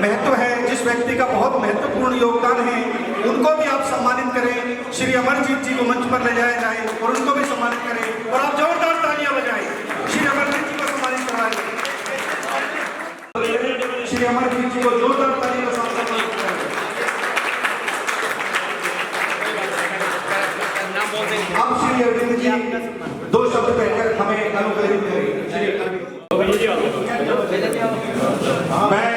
महत्व है, जिस व्यक्ति का बहुत महत्वपूर्ण योगदान है, उनको भी आप सम्मानित करें। श्री अमरजीत जी को मंच पर ले जाया जाए और उनको भी सम्मानित करें और आप जोरदार तालियां बजाएं। श्री अमरजीत जी को सम्मानित करवाएं। श्री अमरजीत जी को जोरदार तालियों के साथ सम्मानित करें। अब श्री अरविंद जी दो शब्द कहकर हमें अनुग्रहित करें। मैं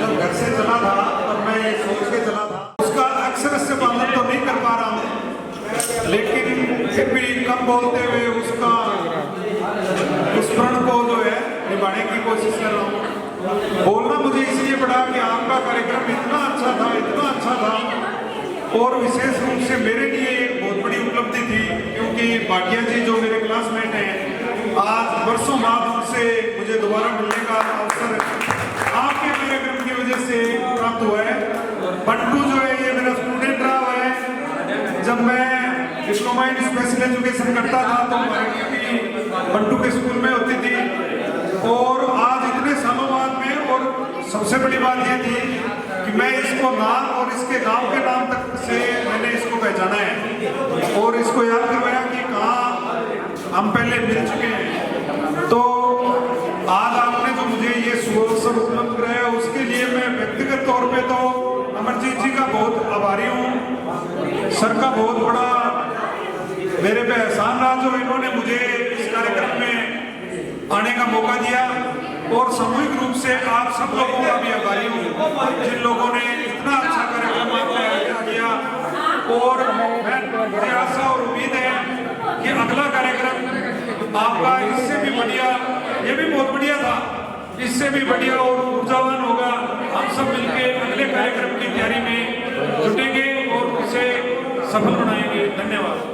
जब घर से चला था तब मैं सोच के चला था, उसका अक्षर से पालन तो नहीं कर पा रहा हूँ, लेकिन फिर भी कम बोलते हुए उसका उस प्रण को जो है निभाने की कोशिश कर रहा हूँ। बोलना मुझे इसलिए पड़ा कि आपका कार्यक्रम इतना अच्छा था, इतना अच्छा था, और विशेष रूप से मेरे लिए एक बहुत बड़ी उपलब्धि थी, क्योंकि भाटिया जी जो मेरे क्लासमेट हैं, आज वर्षों बाद उनसे मुझे दोबारा मिलने का अवसर आपके कार्यक्रम की वजह से प्राप्त हुआ है। बंटू जो है ये मेरा स्टूडेंट रहा हुआ है। जब मैं डिप्लोमा इन स्पेशल एजुकेशन करता था तो बंटू के स्कूल में होती थी, और आज इतने सालों बाद में, और सबसे बड़ी बात ये थी कि मैं इसको नाम और इसके गांव के नाम तक से मैंने इसको पहचाना है और इसको याद करवाया कि कहाँ हम पहले मिल चुके हैं। तो आज आपने जो मुझे ये अवसर उपलब्ध कराया उसके लिए मैं व्यक्तिगत तौर पे तो अमरजीत जी का बहुत आभारी हूँ। सर का बहुत बड़ा मेरे पे एहसान रहा जो इन्होंने मुझे इस कार्यक्रम में आने का मौका दिया, और सामूहिक रूप से आप सब लोगों का भी आभारी हूँ जिन लोगों ने इतना अच्छा कार्यक्रम आयोजित किया। और मुझे आशा और उम्मीद है कि अगला कार्यक्रम आपका इससे भी बढ़िया, ये भी बहुत बढ़िया था, इससे भी बढ़िया और ऊर्जावान होगा। हम सब मिलकर अगले कार्यक्रम की तैयारी में जुटेंगे और उसे सफल बनाएंगे। धन्यवाद।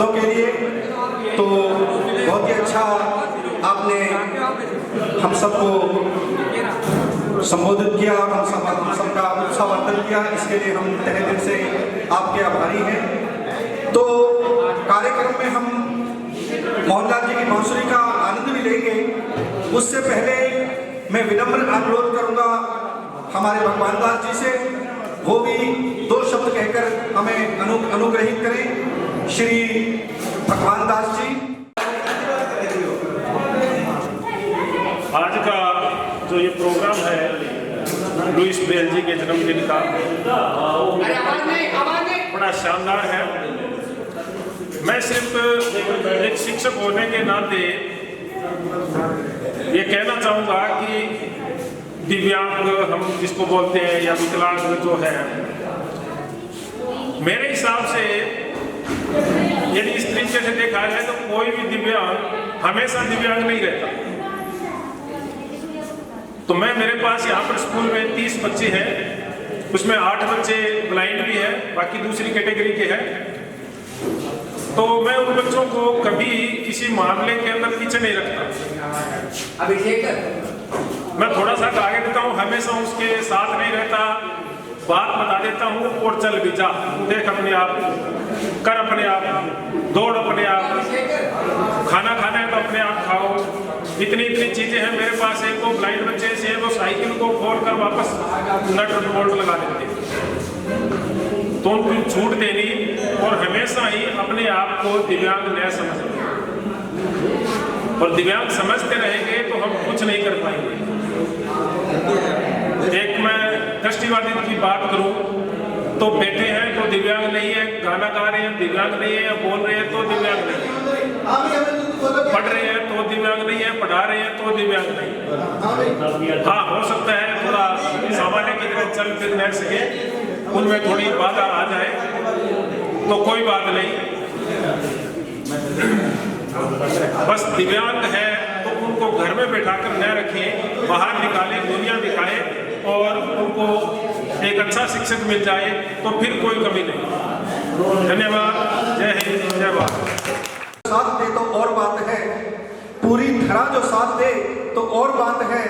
शब्दों के लिए। तो बहुत ही अच्छा आपने हम सबको संबोधित किया और हम सबका उत्साहवर्धन किया, इसके लिए हम तहे दिल से आपके आभारी हैं। तो कार्यक्रम में हम मोहनलाल जी की बांसुरी का आनंद भी लेंगे। उससे पहले मैं विनम्र अनुरोध करूंगा हमारे भगवान दास जी से, वो भी 2 शब्द कहकर हमें अनुग्रहित करें। श्री भगवान दास जी। आज का जो ये प्रोग्राम है लुइस ब्रेल जी के जन्मदिन का बड़ा शानदार है। मैं सिर्फ एक शिक्षक होने के नाते ये कहना चाहूँगा कि दिव्यांग हम जिसको बोलते हैं या विकलांग जो है, मेरे हिसाब से यदि इस तरीके से देखा जाए तो कोई भी दिव्यांग हमेशा दिव्यांग नहीं रहता। तो मेरे पास यहाँ पर स्कूल में 30 बच्चे हैं, उसमें 8 बच्चे ब्लाइंड भी हैं, बाकी दूसरी कैटेगरी के हैं। तो मैं उन बच्चों को कभी किसी मामले के अंदर पीछे नहीं रखता। मैं थोड़ा सा आगे देता हूँ, हमेशा उसके साथ नहीं रहता, बात बता देता हूँ और चल भी जा, देख अपने आप, कर अपने आप, दौड़ अपने आप, खाना खाना है तो अपने आप खाओ। इतनी चीजें हैं मेरे पास। एक तो ब्लाइंड बच्चे से वो साइकिल को खोलकर वापस नट बोल्ट लगा देते, तो उनको छूट देनी और हमेशा ही अपने आप को दिव्यांग न समझना। और दिव्यांग समझते रहेंगे तो हम कुछ नहीं कर पाएंगे। एक मैं दृष्टिबाधित की बात करूं तो बैठे हैं तो दिव्यांग नहीं है, गाना गा रहे हैं दिव्यांग नहीं है, या बोल रहे हैं तो दिव्यांग नहीं है, पढ़ रहे हैं तो दिव्यांग नहीं है, पढ़ा रहे हैं तो दिव्यांग नहीं है। हाँ, हो सकता है थोड़ा सामान्य की तरह चल फिर न सके, उनमें थोड़ी बाधा आ जाए तो कोई बात नहीं। बस दिव्यांग है तो उनको घर में बैठाकर न रखें, बाहर निकालें, दुनिया दिखाएं और उनको एक अच्छा शिक्षक मिल जाए तो फिर कोई कमी नहीं। धन्यवाद। जय हिंद, जय भारत। साथ दे तो और बात है, पूरी धरा जो साथ दे तो और बात है,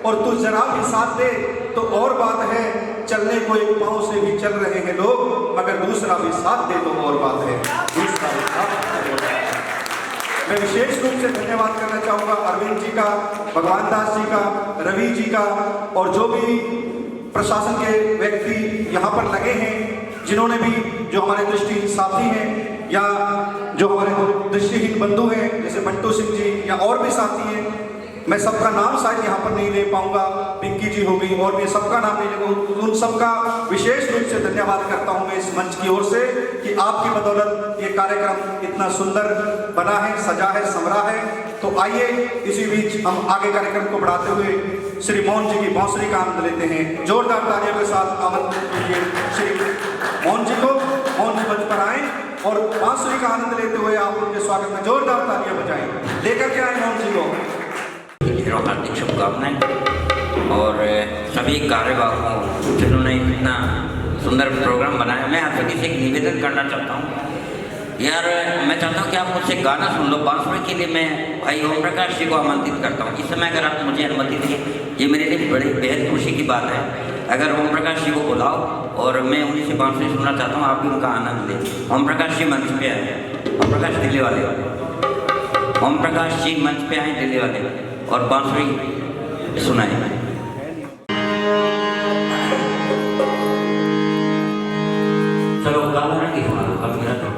और तू जरा भी साथ दे तो और बात है। चलने को एक पांव से भी चल रहे हैं लोग, मगर दूसरा भी साथ दे तो और बात है, दूसरा भी साथ दे। मैं विशेष रूप से धन्यवाद करना चाहूँगा अरविंद जी का, भगवान दास जी का, रवि जी का, और जो भी प्रशासन के व्यक्ति यहाँ पर लगे हैं, जिन्होंने भी, जो हमारे दृष्टि साथी हैं या जो हमारे दृष्टिहीन बंधु हैं जैसे बंटू सिंह जी या और भी साथी हैं, मैं सबका नाम शायद यहाँ पर नहीं ले पाऊंगा, पिंकी जी हो गई और भी सबका नाम नहीं लेगा, उन सबका विशेष रूप से धन्यवाद करता हूँ मैं इस मंच की ओर से कि आपकी बदौलत ये कार्यक्रम इतना सुंदर बना है, सजा है, समरा है। तो आइए इसी बीच हम आगे कार्यक्रम को बढ़ाते हुए श्री मोहन जी की बांसुरी का आनंद लेते हैं। जोरदार तालियों के साथ आमंत्रित कीजिए श्री मोहन जी को। मोहन जी मंच पर आए और बांसुरी का आनंद लेते हुए आप उनके स्वागत में जोरदार तालियां बजाएं। लेकर के आए मोहन जी को। हार्दिक शुभकामनाएं और सभी कार्यवाहकों जिन्होंने इतना सुंदर प्रोग्राम बनाया। मैं आप सभी से एक निवेदन करना चाहता हूँ यार, मैं चाहता हूँ कि आप मुझसे गाना सुन लो। बांसुरी के लिए मैं भाई ओम प्रकाश जी को आमंत्रित करता हूँ इस समय, अगर आप मुझे अनुमति दें। ये मेरे लिए बड़ी बेहद खुशी की बात है। अगर ओम प्रकाश जी को बुलाओ और मैं उन्हीं से बांसुरी सुनना चाहता हूँ, आप भी उनका आनंद लें। ओम प्रकाश जी मंच पे आए, ओम प्रकाश दिल्ली वाले, ओम प्रकाश जी मंच पे आए दिल्ली वाले, और बांसुरी सुनाए। चलो गाना की सुना दो, अब मेरा तो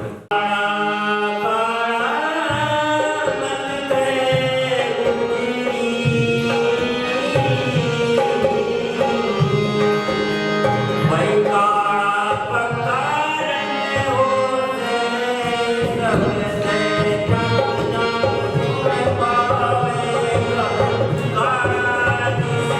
Thank you.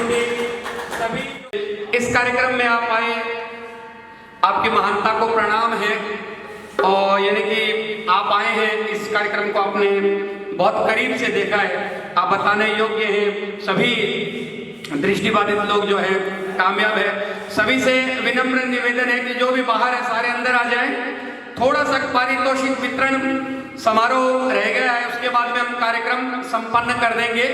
होंगे सभी इस कार्यक्रम में आप आए, आपकी महानता को प्रणाम है। और यानी कि आप आए हैं, इस कार्यक्रम को आपने बहुत करीब से देखा है, आप बताने योग्य हैं। सभी दृष्टिबाधित लोग जो है कामयाब है। सभी से विनम्र निवेदन है कि जो भी बाहर है सारे अंदर आ जाएं। थोड़ा सा पारितोषिक वितरण समारोह रह गया है, उसके बाद में हम कार्यक्रम संपन्न कर देंगे।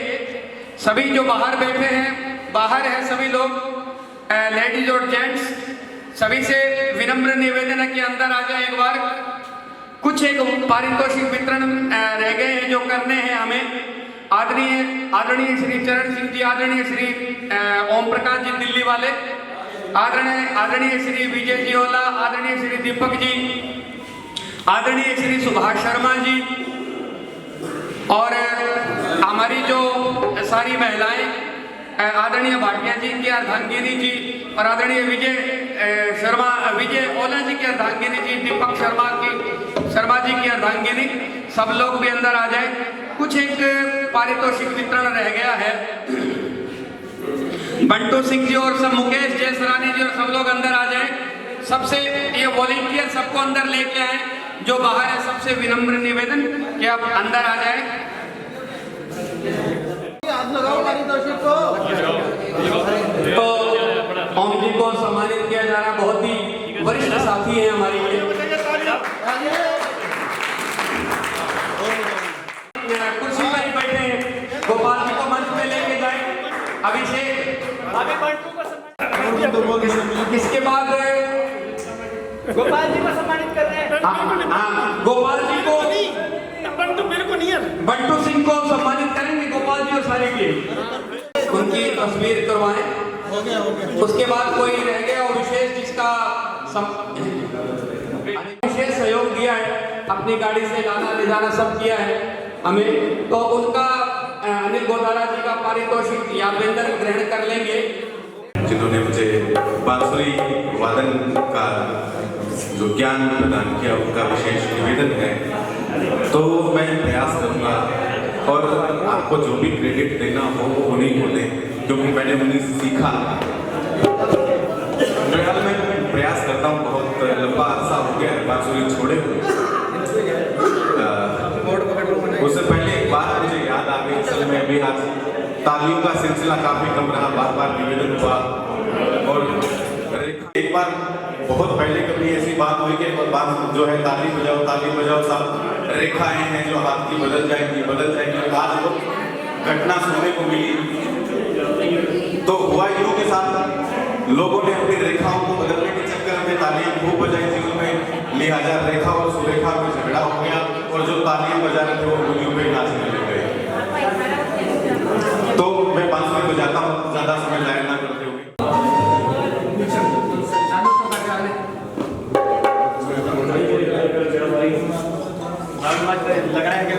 सभी जो बाहर बैठे हैं, बाहर है सभी लोग, लेडीज और जेंट्स, सभी से विनम्र निवेदन है कि अंदर आ जाए एक बार। कुछ एक पारितोषिक वितरण रह गए हैं जो करने हैं हमें। आदरणीय श्री चरण सिंह जी, आदरणीय श्री ओम प्रकाश जी दिल्ली वाले, आदरणीय श्री विजय जी ओला, आदरणीय श्री दीपक जी, आदरणीय श्री सुभाष शर्मा जी, और हमारी जो सारी महिलाएं, आदरणीय भाटिया जी की अर्धांगिनी जी, और आदरणीय विजय ओला जी की अर्धांगिनी जी, दीपक शर्मा जी की अर्धांगिनी, सब लोग भी अंदर आ जाए। कुछ एक पारितोषिक वितरण रह गया है। बंटू सिंह जी और सब, मुकेश जयसरानी जी और सब लोग अंदर आ जाए। सबसे ये वॉलेंटियर सबको अंदर लेके आए, जो बाहर है सबसे विनम्र निवेदन कि आप अंदर आ जाए। तो ओम जी को सम्मानित किया जा रहा, बहुत ही वरिष्ठ साथी है हमारी। कुर्सी पर ही बैठे हैं, गोपाल जी को मंच पे लेके जाए। अभिषेक, इसके बाद गोपाल जी को सम्मानित कर रहे हैं। हाँ, गोपाल जी को, बंटू मेरे को नहीं है, बंटू सिंह को सम्मानित करेंगे गोपाल जी और सारे के, उनकी तस्वीर करवाएं। उसके बाद कोई रह गया और विशेष जिसका विशेष सहयोग दिया है, अपनी गाड़ी से लाना ले जाना सब किया है हमें, तो उनका अनिल गोदारा जी का पारितोषिक यादवेंद्र ग्रहण कर लेंगे। जिन्होंने मुझे बांसुरी वादन का जो ज्ञान प्रदान किया, उनका विशेष निवेदन है। तो मैं प्रयास करूँगा और आपको जो भी क्रेडिट देना हो वो उन्हीं को दें, क्योंकि मैंने उन्हीं से सीखा। फिलहाल मैं प्रयास करता हूँ, बहुत लंबा अरसा हो गया है बांसुरी छोड़े हुए। उससे पहले एक बात मुझे याद आ गई, असल में अभी आज तालियों का सिलसिला काफी कम रहा, बार बार निवेदन हुआ। और एक बार बहुत पहले कभी ऐसी बात हुई कि बात जो है ताली बजाओ सब रेखाएं हैं जो हाथ की बदल जाएंगी। आज वो घटना सुनने को मिली। तो हुआ यूं के साथ लोगों ने अपनी रेखाओं को बदलने के चक्कर में तालियां खूब बजाई थी, उनमें लिहाजा रेखा और सुरेखा में झगड़ा हो गया, और जो तालियां बजा रहे थे वो गोलियों पे नाचने लग गए। तो मैं बांसुरी बजाता हूँ, ज्यादा समय जाया ना करते हुए। लगाया गया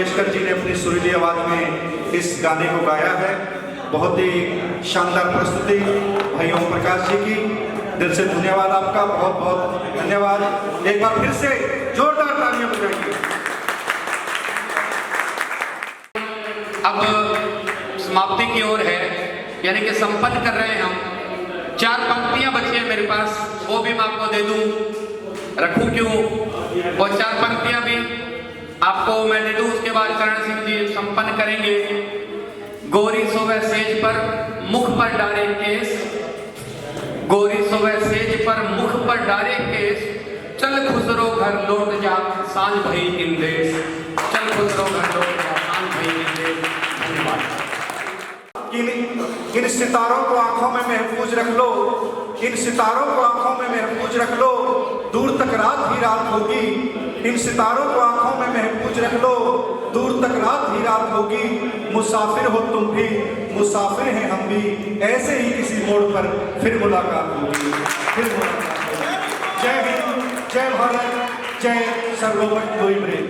मंगेशकर जी ने अपनी सुरीली आवाज में इस गाने को गाया है। बहुत ही शानदार प्रस्तुति भाई ओम प्रकाश जी की, दिल से धन्यवाद आपका, बहुत बहुत धन्यवाद। एक बार फिर से जोरदार तालियां बजाइए। अब समाप्ति की ओर है, यानी कि संपन्न कर रहे हैं हम। 4 पंक्तियां बची हैं मेरे पास, वो भी मैं आपको दे दूं, रखूं क्यों? वो 4 पंक्तियां भी आपको मैं दे दूं, उसके बाद चरण सिंह जी संपन्न करेंगे। गोरी सोवे सेज पर मुख पर डारे केस, गोरी सोवे सेज पर मुख पर डारे केस, चल खुसरो घर लौट जा सांझ भई इन देश, चल खुसरो घर लौट जा सांझ भई इन देश। धन्यवाद। इन सितारों को आंखों में महफूज रख लो, इन सितारों को आंखों में महफूज रख लो, दूर तक रात ही रात होगी। इन सितारों को आंखों में महफूज रख लो, दूर तक रात ही रात होगी। मुसाफिर हो तुम भी, मुसाफिर हैं हम भी, ऐसे ही किसी मोड़ पर फिर मुलाकात होगी, फिर मुलाकात होगी। जय हिंद, जय भारत, जय सर्वोपरि।